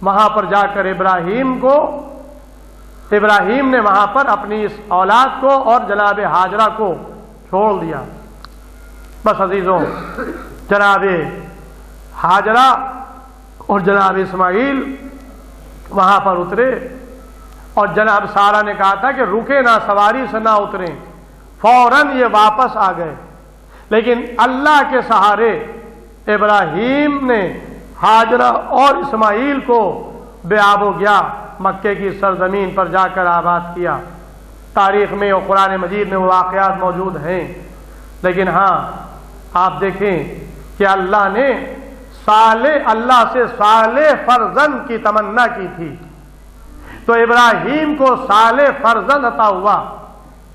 وہاں پر جا کر ابراہیم نے وہاں پر اپنی اس اولاد کو اور جناب ہاجرہ کو چھوڑ دیا۔ بس عزیزوں، جناب ہاجرہ اور جناب اسماعیل وہاں پر اترے، اور جناب سارہ نے کہا تھا کہ رکے نہ، سواری سے نہ اتریں، فوراً یہ واپس آ گئے۔ لیکن اللہ کے سہارے ابراہیم نے ہاجرہ اور اسماعیل کو بے آب و گیا مکے کی سرزمین پر جا کر آباد کیا۔ تاریخ میں اور قرآن مجید میں وہ واقعات موجود ہیں، لیکن ہاں آپ دیکھیں کہ اللہ نے اللہ سے صالح فرزند کی تمنا کی تھی، تو ابراہیم کو صالح فرزند عطا ہوا۔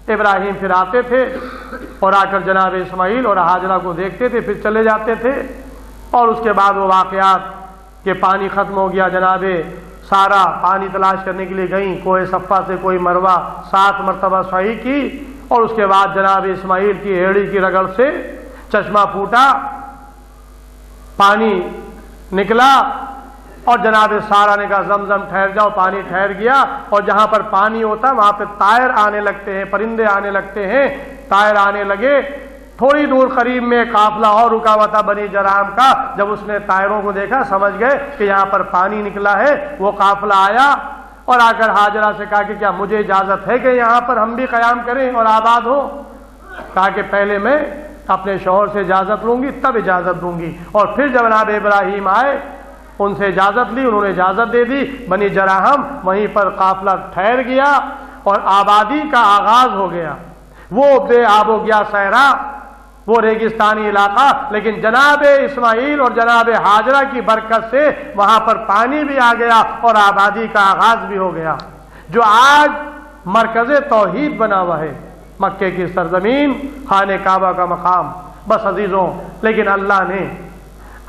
ابراہیم پھر آتے تھے اور آ کر جناب اسماعیل اور ہاجرہ کو دیکھتے تھے، پھر چلے جاتے تھے، اور اس کے بعد وہ واقعات کہ پانی ختم ہو گیا، جناب سارہ پانی تلاش کرنے کے لیے گئیں، کوہ صفا سے کوئی مروہ 7 مرتبہ سعی کی، اور اس کے بعد جناب اسماعیل کی ایڑی کی رگڑ سے چشمہ پھوٹا، پانی نکلا، اور جناب سارہ نے کہا زمزم ٹھہر جاؤ، پانی ٹھہر گیا، اور جہاں پر پانی ہوتا وہاں پہ طائر آنے لگتے ہیں، پرندے آنے لگتے ہیں، طائر آنے لگے۔ تھوڑی دور قریب میں قافلہ اور رکا ہوا تھا بنی جرام کا، جب اس نے طائروں کو دیکھا سمجھ گئے کہ یہاں پر پانی نکلا ہے، وہ قافلہ آیا اور آ کر ہاجرہ سے کہا کہ کیا مجھے اجازت ہے کہ یہاں پر ہم بھی قیام کریں اور آباد ہو؟ کہا کہ پہلے میں اپنے شوہر سے اجازت لوں گی تب اجازت دوں گی، اور پھر جب جناب ابراہیم آئے ان سے اجازت لی، انہوں نے اجازت دے دی، بنی جراحم وہیں پر قافلہ ٹھہر گیا اور آبادی کا آغاز ہو گیا۔ وہ بے آب و گیا صحرا، وہ ریگستانی علاقہ، لیکن جناب اسماعیل اور جناب ہاجرہ کی برکت سے وہاں پر پانی بھی آ گیا اور آبادی کا آغاز بھی ہو گیا، جو آج مرکز توحید بنا ہوا ہے، مکے کی سرزمین، خانہ کعبہ کا مقام۔ بس عزیزوں، لیکن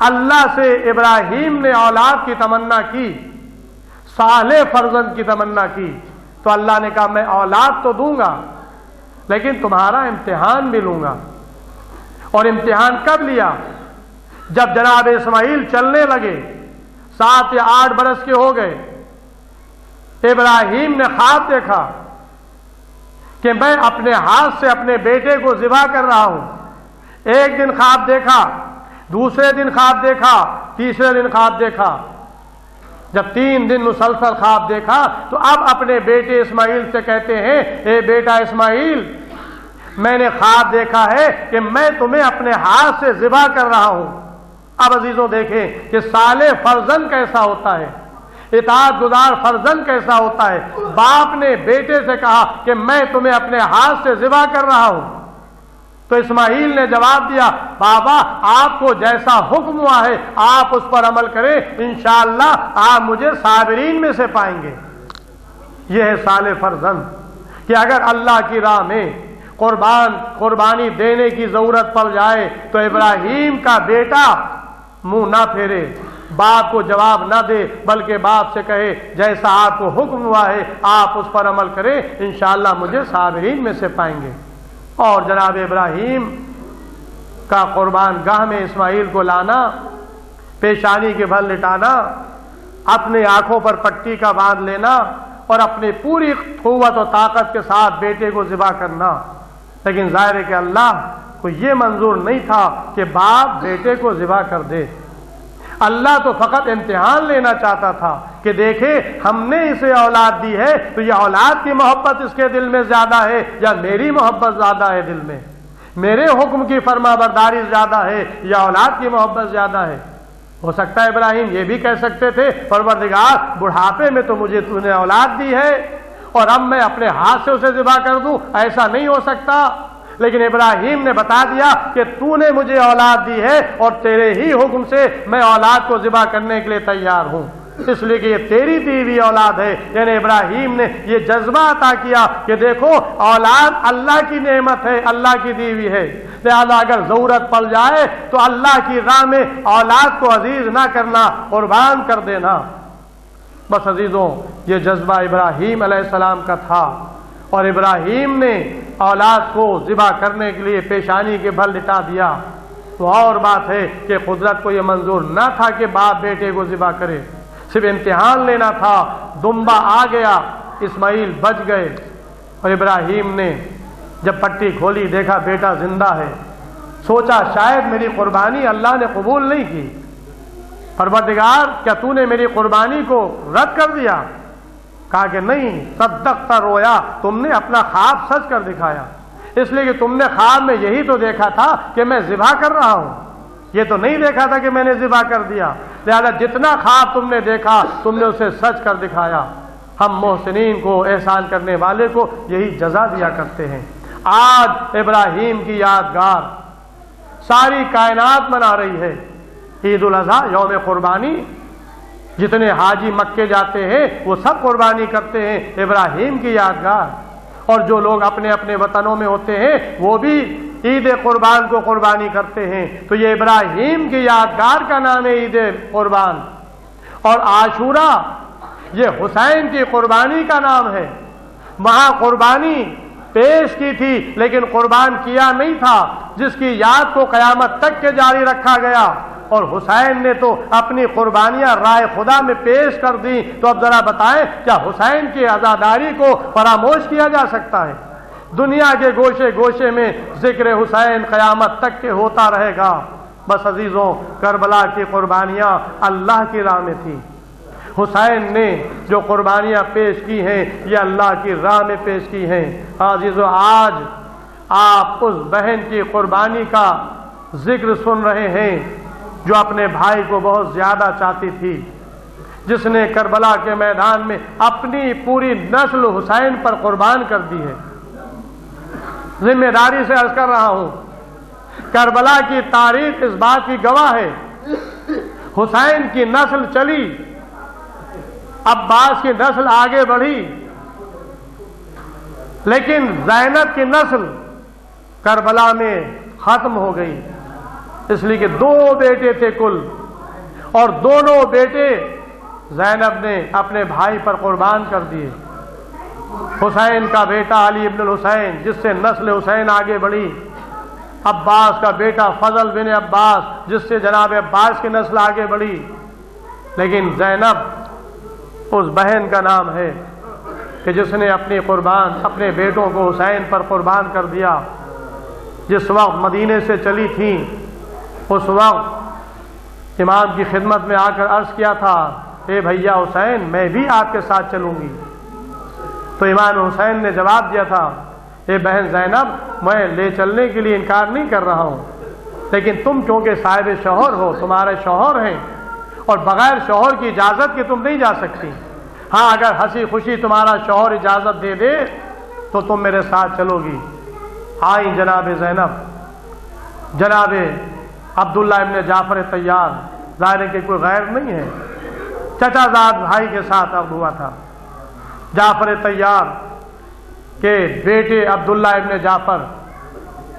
اللہ سے ابراہیم نے اولاد کی تمنا کی، صالح فرزند کی تمنا کی، تو اللہ نے کہا میں اولاد تو دوں گا لیکن تمہارا امتحان بھی لوں گا۔ اور امتحان کب لیا؟ جب جناب اسماعیل چلنے لگے، 7 یا 8 برس کے ہو گئے، ابراہیم نے خواب دیکھا کہ میں اپنے ہاتھ سے اپنے بیٹے کو ذبح کر رہا ہوں۔ ایک دن خواب دیکھا، دوسرے دن خواب دیکھا، تیسرے دن خواب دیکھا۔ جب 3 دن مسلسل خواب دیکھا تو اب اپنے بیٹے اسماعیل سے کہتے ہیں، اے بیٹا اسماعیل، میں نے خواب دیکھا ہے کہ میں تمہیں اپنے ہاتھ سے ذبح کر رہا ہوں۔ اب عزیزوں دیکھیں کہ صالح فرزند کیسا ہوتا ہے، اطاعت گزار فرزند کیسا ہوتا ہے۔ باپ نے بیٹے سے کہا کہ میں تمہیں اپنے ہاتھ سے ذبح کر رہا ہوں، تو اسماعیل نے جواب دیا، بابا آپ کو جیسا حکم ہوا ہے آپ اس پر عمل کریں، انشاءاللہ آپ مجھے صابرین میں سے پائیں گے۔ یہ ہے صالح فرزند، کہ اگر اللہ کی راہ میں قربانی دینے کی ضرورت پڑ جائے تو ابراہیم کا بیٹا منہ نہ پھیرے، باپ کو جواب نہ دے بلکہ باپ سے کہے جیسا آپ کو حکم ہوا ہے آپ اس پر عمل کریں، انشاءاللہ مجھے صابرین میں سے پائیں گے۔ اور جناب ابراہیم کا قربان گاہ میں اسماعیل کو لانا، پیشانی کے بھل لٹانا، اپنے آنکھوں پر پٹی کا باندھ لینا اور اپنی پوری قوت و طاقت کے ساتھ بیٹے کو ذبح کرنا، لیکن ظاہر ہے کہ اللہ کو یہ منظور نہیں تھا کہ باپ بیٹے کو ذبح کر دے۔ اللہ تو فقط امتحان لینا چاہتا تھا کہ دیکھے ہم نے اسے اولاد دی ہے تو یہ اولاد کی محبت اس کے دل میں زیادہ ہے یا میری محبت زیادہ ہے، دل میں میرے حکم کی فرما برداری زیادہ ہے یا اولاد کی محبت زیادہ ہے۔ ہو سکتا ہے ابراہیم یہ بھی کہہ سکتے تھے پروردگار بڑھاپے میں تو مجھے تو نے اولاد دی ہے اور اب میں اپنے ہاتھ سے اسے ذبح کر دوں، ایسا نہیں ہو سکتا، لیکن ابراہیم نے بتا دیا کہ تو نے مجھے اولاد دی ہے اور تیرے ہی حکم سے میں اولاد کو ذبح کرنے کے لیے تیار ہوں، اس لیے کہ یہ تیری دی ہوئی اولاد ہے۔ یعنی ابراہیم نے یہ جذبہ عطا کیا کہ دیکھو اولاد اللہ کی نعمت ہے، اللہ کی دی ہوئی ہے، لہذا اگر ضرورت پڑ جائے تو اللہ کی راہ میں اولاد کو عزیز نہ کرنا، قربان کر دینا۔ بس عزیزوں یہ جذبہ ابراہیم علیہ السلام کا تھا، اور ابراہیم نے اولاد کو ذبح کرنے کے لیے پیشانی کے بھل لٹا دیا۔ تو اور بات ہے کہ قدرت کو یہ منظور نہ تھا کہ باپ بیٹے کو ذبح کرے، صرف امتحان لینا تھا۔ دمبا آ گیا، اسماعیل بچ گئے، اور ابراہیم نے جب پٹی کھولی دیکھا بیٹا زندہ ہے، سوچا شاید میری قربانی اللہ نے قبول نہیں کی، پروردگار کیا تو نے میری قربانی کو رد کر دیا؟ کہا کہ نہیں، صدقت رویا، تم نے اپنا خواب سچ کر دکھایا، اس لیے کہ تم نے خواب میں یہی تو دیکھا تھا کہ میں ذبح کر رہا ہوں، یہ تو نہیں دیکھا تھا کہ میں نے ذبح کر دیا، لہذا جتنا خواب تم نے دیکھا تم نے اسے سچ کر دکھایا۔ ہم محسنین کو، احسان کرنے والے کو یہی جزا دیا کرتے ہیں۔ آج ابراہیم کی یادگار ساری کائنات منا رہی ہے، عید الاضحیٰ، یوم قربانی۔ جتنے حاجی مکے جاتے ہیں وہ سب قربانی کرتے ہیں، ابراہیم کی یادگار، اور جو لوگ اپنے اپنے وطنوں میں ہوتے ہیں وہ بھی عید قربان کو قربانی کرتے ہیں۔ تو یہ ابراہیم کی یادگار کا نام ہے عید قربان، اور عاشورہ یہ حسین کی قربانی کا نام ہے۔ وہاں قربانی پیش کی تھی لیکن قربان کیا نہیں تھا، جس کی یاد کو قیامت تک کے جاری رکھا گیا، اور حسین نے تو اپنی قربانیاں رائے خدا میں پیش کر دی۔ تو اب ذرا بتائیں کیا حسین کی عزاداری کو فراموش کیا جا سکتا ہے؟ دنیا کے گوشے گوشے میں ذکر حسین قیامت تک کے ہوتا رہے گا۔ بس عزیزوں کربلا کی قربانیاں اللہ کی راہ میں تھیں، حسین نے جو قربانیاں پیش کی ہیں یہ اللہ کی راہ میں پیش کی ہیں۔ عزیزوں آج آپ اس بہن کی قربانی کا ذکر سن رہے ہیں جو اپنے بھائی کو بہت زیادہ چاہتی تھی، جس نے کربلا کے میدان میں اپنی پوری نسل حسین پر قربان کر دی ہے۔ ذمہ داری سے عرض کر رہا ہوں، کربلا کی تاریخ اس بات کی گواہ ہے، حسین کی نسل چلی، عباس کی نسل آگے بڑھی، لیکن زینب کی نسل کربلا میں ختم ہو گئی، اس لیے کہ 2 بیٹے تھے کل، اور دونوں بیٹے زینب نے اپنے بھائی پر قربان کر دیے۔ حسین کا بیٹا علی ابن الحسین جس سے نسل حسین آگے بڑھی، عباس کا بیٹا فضل بن عباس جس سے جناب عباس کی نسل آگے بڑھی، لیکن زینب اس بہن کا نام ہے کہ جس نے اپنے بیٹوں کو حسین پر قربان کر دیا۔ جس وقت مدینے سے چلی تھیں اس وقت امام کی خدمت میں آ کر عرض کیا تھا، اے بھیا حسین میں بھی آپ کے ساتھ چلوں گی، تو امام حسین نے جواب دیا تھا، اے بہن زینب میں لے چلنے کے لیے انکار نہیں کر رہا ہوں، لیکن تم کیونکہ صاحب شوہر ہو، تمہارے شوہر ہیں، اور بغیر شوہر کی اجازت کے تم نہیں جا سکتی، ہاں اگر ہنسی خوشی تمہارا شوہر اجازت دے دے تو تم میرے ساتھ چلو گی۔ آئیں جناب زینب، جناب عبداللہ ابن جعفر طیار، ظاہر ہے کہ کوئی غیر نہیں ہے، چچا زاد بھائی کے ساتھ عقد ہوا تھا۔ جعفر طیار کے بیٹے عبداللہ ابن جعفر،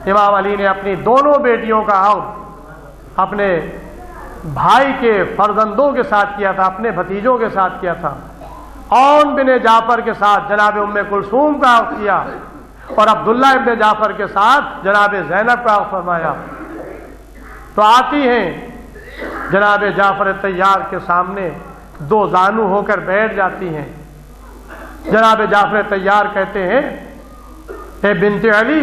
امام علی نے اپنی دونوں بیٹیوں کا عقد اپنے بھائی کے فرزندوں کے ساتھ کیا تھا، اپنے بھتیجوں کے ساتھ کیا تھا، عون بن جعفر کے ساتھ جناب ام کلثوم کا عقد کیا، اور عبداللہ ابن جعفر کے ساتھ جناب زینب کا عقد فرمایا۔ تو آتی ہیں جناب جعفر طیار کے سامنے، دو زانو ہو کر بیٹھ جاتی ہیں۔ جناب جعفر طیار کہتے ہیں اے بنت علی،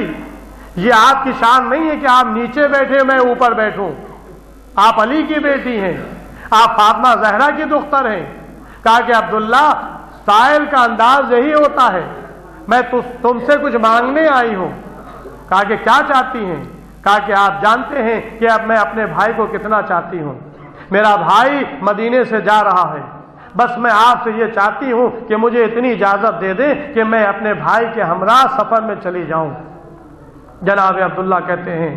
یہ آپ کی شان نہیں ہے کہ آپ نیچے بیٹھے میں اوپر بیٹھوں، آپ علی کی بیٹی ہیں، آپ فاطمہ زہرا کی دختر ہیں۔ کہا کہ عبداللہ سائل کا انداز یہی ہوتا ہے، میں تم سے کچھ مانگنے آئی ہوں۔ کہا کہ کیا چاہتی ہیں؟ کہا کہ آپ جانتے ہیں کہ اب میں اپنے بھائی کو کتنا چاہتی ہوں، میرا بھائی مدینے سے جا رہا ہے، بس میں آپ سے یہ چاہتی ہوں کہ مجھے اتنی اجازت دے دیں کہ میں اپنے بھائی کے ہمراہ سفر میں چلی جاؤں۔ جناب عبداللہ کہتے ہیں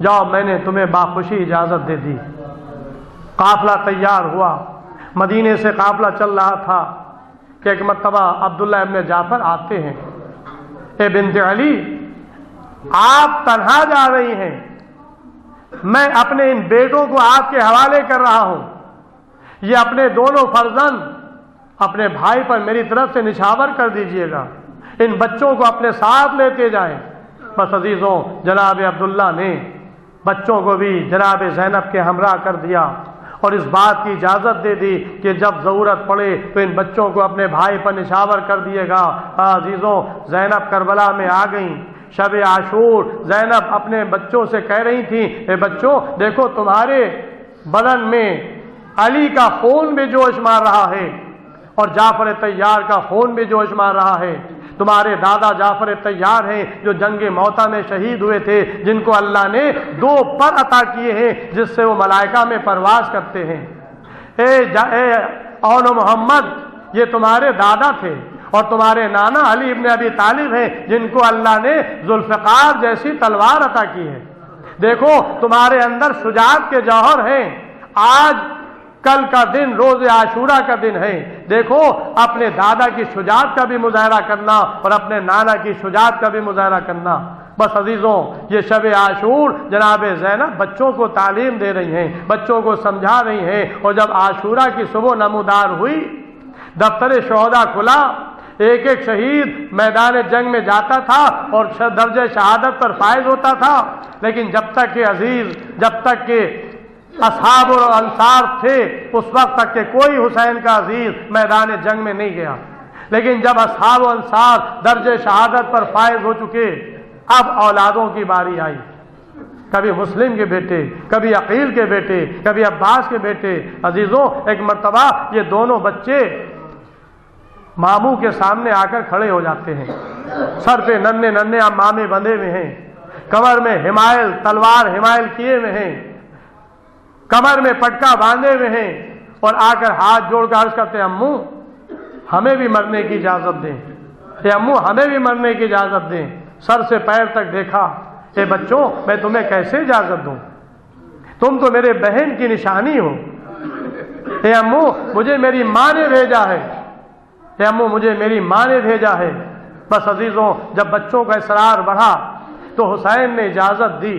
جاؤ، میں نے تمہیں باخوشی اجازت دے دی۔ قافلہ تیار ہوا، مدینے سے قافلہ چل رہا تھا کہ ایک مرتبہ عبداللہ ابن جعفر آتے ہیں، اے بنت علی، آپ تنہا جا رہی ہیں، میں اپنے ان بیٹوں کو آپ کے حوالے کر رہا ہوں، یہ اپنے دونوں فرزند اپنے بھائی پر میری طرف سے نچھاور کر دیجئے گا، ان بچوں کو اپنے ساتھ لیتے جائیں۔ بس عزیزوں، جناب عبداللہ نے بچوں کو بھی جناب زینب کے ہمراہ کر دیا، اور اس بات کی اجازت دے دی کہ جب ضرورت پڑے تو ان بچوں کو اپنے بھائی پر نچھاور کر دیے گا۔ عزیزوں، زینب کربلا میں آ گئیں، شب عاشور زینب اپنے بچوں سے کہہ رہی تھیں اے بچوں دیکھو تمہارے بدن میں علی کا خون بھی جوش مار رہا ہے اور جعفر طیار کا خون بھی جوش مار رہا ہے۔ تمہارے دادا جعفر طیار ہیں جو جنگ موتا میں شہید ہوئے تھے، جن کو اللہ نے 2 پر عطا کیے ہیں جس سے وہ ملائکہ میں پرواز کرتے ہیں۔ اے اون محمد، یہ تمہارے دادا تھے اور تمہارے نانا علی ابن ابی طالب ہیں جن کو اللہ نے ذوالفقار جیسی تلوار عطا کی ہے۔ دیکھو تمہارے اندر شجاعت کے جوہر ہیں۔ آج کل کا دن روز عاشورہ کا دن ہے، دیکھو اپنے دادا کی شجاعت کا بھی مظاہرہ کرنا اور اپنے نانا کی شجاعت کا بھی مظاہرہ کرنا۔ بس عزیزوں، یہ شب عاشور جناب زینب بچوں کو تعلیم دے رہی ہیں، بچوں کو سمجھا رہی ہیں، اور جب عاشورہ کی صبح نمودار ہوئی، دفتر شہداء کھلا، ایک ایک شہید میدان جنگ میں جاتا تھا اور درجہ شہادت پر فائز ہوتا تھا، لیکن جب تک کہ عزیز، جب تک کہ اصحاب اور انصار تھے اس وقت تک کہ کوئی حسین کا عزیز میدان جنگ میں نہیں گیا، لیکن جب اصحاب و انصار درجہ شہادت پر فائز ہو چکے، اب اولادوں کی باری آئی، کبھی مسلم کے بیٹے، کبھی عقیل کے بیٹے، کبھی عباس کے بیٹے۔ عزیزوں، ایک مرتبہ یہ دونوں بچے ماموں کے سامنے آ کر کھڑے ہو جاتے ہیں، سر پہ ننھے ننھے امامے بندھے ہوئے ہیں، کمر میں حمائل تلوار حمائل کیے ہوئے ہیں، کمر میں پٹکا باندھے ہوئے ہیں، اور آ کر ہاتھ جوڑ کر عرض کرتے ہیں امو ہمیں بھی مرنے کی اجازت دیں، اے امو ہمیں بھی مرنے کی اجازت دیں۔ سر سے پیر تک دیکھا، اے بچوں میں تمہیں کیسے اجازت دوں، تم تو میرے بہن کی نشانی ہو، اے امو مجھے میری ماں نے بھیجا ہے، اے امو مجھے میری ماں نے بھیجا ہے۔ بس عزیزوں، جب بچوں کا اصرار بڑھا تو حسین نے اجازت دی،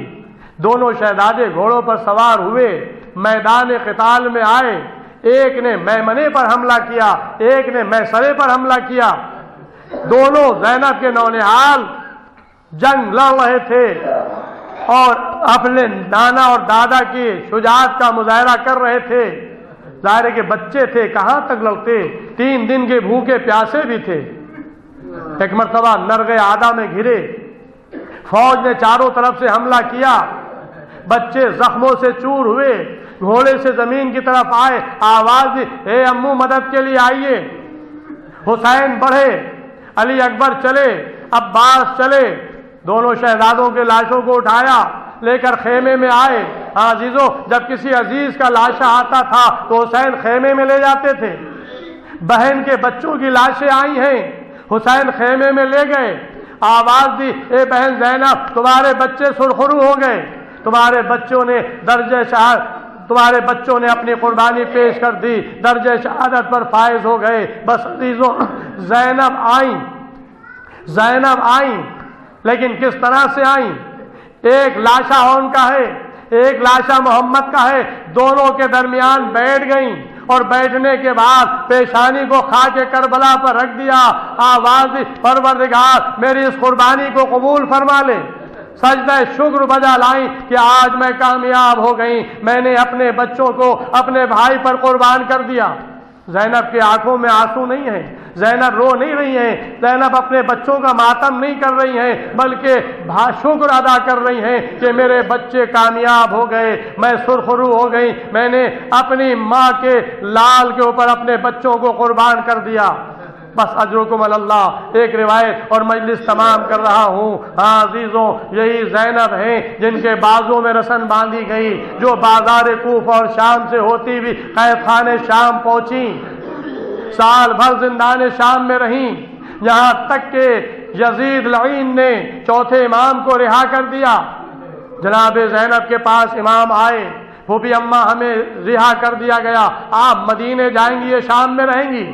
دونوں شہزادے گھوڑوں پر سوار ہوئے، میدان قتال میں آئے، ایک نے میمنے پر حملہ کیا، ایک نے میسرے پر حملہ کیا، دونوں زینب کے نونہال جنگ لڑ رہے تھے اور اپنے نانا اور دادا کی شجاعت کا مظاہرہ کر رہے تھے۔ ظاہر کے بچے تھے، کہاں تک لڑتے، 3 دن کے بھوکے پیاسے بھی تھے۔ ایک مرتبہ نرغ عادہ میں گھرے، فوج نے چاروں طرف سے حملہ کیا، بچے زخموں سے چور ہوئے، گھوڑے سے زمین کی طرف آئے، آواز دی اے امو مدد کے لیے آئیے۔ حسین بڑھے، علی اکبر چلے، عباس چلے، دونوں شہزادوں کے لاشوں کو اٹھایا، لے کر خیمے میں آئے۔ عزیزوں، جب کسی عزیز کا لاشا آتا تھا تو حسین خیمے میں لے جاتے تھے۔ بہن کے بچوں کی لاشیں آئی ہیں، حسین خیمے میں لے گئے، آواز دی اے بہن زینب تمہارے بچے سرخرو ہو گئے، تمہارے بچوں نے تمہارے بچوں نے اپنی قربانی پیش کر دی، درجہ شہادت پر فائز ہو گئے۔ بس عزیزوں، زینب آئیں، لیکن کس طرح سے آئیں؟ ایک لاشا ان کا ہے، ایک لاشا محمد کا ہے، دونوں کے درمیان بیٹھ گئیں اور بیٹھنے کے بعد پیشانی کو خاک کربلا پر رکھ دیا، آواز دی پروردگار میری اس قربانی کو قبول فرما لے۔ سجدہ شکر بجا لائیں کہ آج میں کامیاب ہو گئی، میں نے اپنے بچوں کو اپنے بھائی پر قربان کر دیا۔ زینب کی آنکھوں میں آنسو نہیں ہے، زینب رو نہیں رہی ہیں، زینب اپنے بچوں کا ماتم نہیں کر رہی ہیں، بلکہ شکر ادا کر رہی ہیں کہ میرے بچے کامیاب ہو گئے، میں سرخرو ہو گئی، میں نے اپنی ماں کے لال کے اوپر اپنے بچوں کو قربان کر دیا۔ بس اجرکم اللہ۔ ایک روایت اور مجلس تمام کر رہا ہوں۔ ہاں عزیزوں، یہی زینب ہیں جن کے بازوں میں رسن باندھی گئی، جو بازار کوفہ اور شام سے ہوتی ہوئی قید خانے شام پہنچی، سال بھر زندان شام میں رہیں، یہاں تک کہ یزید لعین نے چوتھے امام کو رہا کر دیا۔ جناب زینب کے پاس امام آئے، پھوپھی اماں ہمیں رہا کر دیا گیا، آپ مدینے جائیں گی یا شام میں رہیں گی؟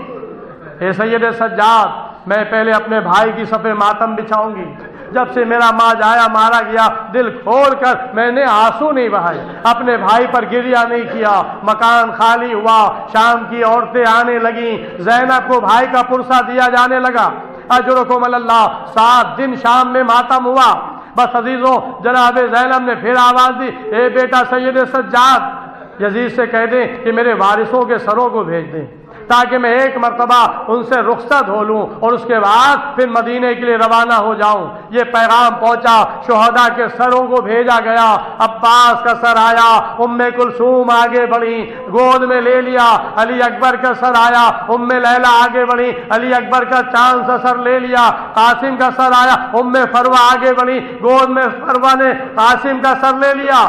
اے سید سجاد، میں پہلے اپنے بھائی کی صفے ماتم بچھاؤں گی۔ جب سے میرا ماں جایا مارا گیا، دل کھول کر میں نے آنسو نہیں بہائے، اپنے بھائی پر گریہ نہیں کیا۔ مکان خالی ہوا، شام کی عورتیں آنے لگیں، زینب کو بھائی کا پرسہ دیا جانے لگا۔ اجرکم اللہ۔ 7 دن شام میں ماتم ہوا۔ بس عزیزوں، جناب زینب نے پھر آواز دی، اے بیٹا سید سجاد، یزید سے کہہ دیں کہ میرے وارثوں کے سروں کو بھیج دیں تاکہ میں ایک مرتبہ ان سے رخصت ہو لوں اور اس کے بعد پھر مدینے کے لیے روانہ ہو جاؤں۔ یہ پیغام پہنچا، شہداء کے سروں کو بھیجا گیا۔ عباس کا سر آیا، ام کلثوم آگے بڑھی، گود میں لے لیا۔ علی اکبر کا سر آیا، ام لیلہ آگے بڑھی، علی اکبر کا چاند سا سر لے لیا۔ قاسم کا سر آیا، ام فروہ آگے بڑھی، گود میں فروہ نے قاسم کا سر لے لیا۔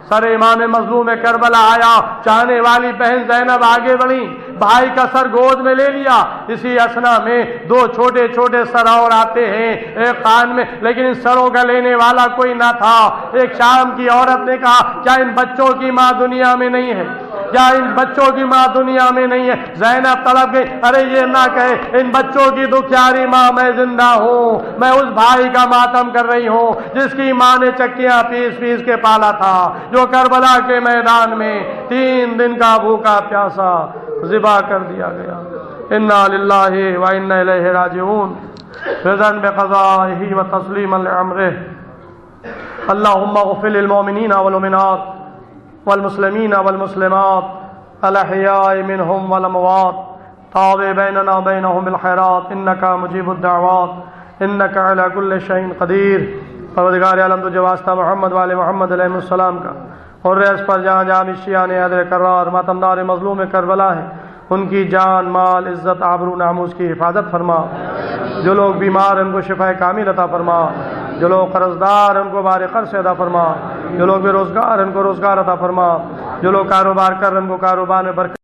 سر امام مظلوم کربلا آیا، چاہنے والی بہن زینب آگے بڑھی، بھائی کا سر گود میں لے لیا۔ اسی اسنا میں 2 چھوٹے چھوٹے سر اور آتے ہیں ایک خان میں، لیکن ان سروں کا لینے والا کوئی نہ تھا۔ ایک شام کی عورت نے کہا، کیا ان بچوں کی ماں دنیا میں نہیں ہے؟ کیا ان بچوں کی ماں دنیا میں نہیں ہے؟ زینب تڑپ گئی، ارے یہ نہ کہے، ان بچوں کی دکھیاری ماں میں زندہ ہوں، میں اس بھائی کا ماتم کر رہی ہوں جس کی ماں نے چکیاں پیس پیس کے پالا تھا، جو کربلا کے میدان میں 3 دن کا بھوکا پیاسا ذبح کر دیا گیا۔ انا للہ و انا الیہ راجعون۔ رضا بقضائہ و تسلیما لامرہ۔ اللہم اغفر للمؤمنین والمؤمنات والمسلمین والمسلمات الاحیاء منهم والاموات، تابع بیننا وبینہم بالخیرات، انک مجیب الدعوات، انک علی کل شیء قدیر۔ پروردگار عالم تجھے واسطہ محمد والے محمد علیہ السلام کا اور ریس پر جہاں جہاں مشیان حیدر کرار ماتمدار مظلوم کربلا ہے، ان کی جان مال عزت آبرو ناموس کی حفاظت فرما۔ جو لوگ بیمار ہیں ان کو شفا کامل عطا فرما، جو لوگ قرضدار ہیں ان کو بار قرض سے عطا فرما، جو لوگ بے روزگار ہیں ان کو روزگار عطا فرما، جو لوگ کاروبار کر رہے ہیں ان کو کاروبار میں برکت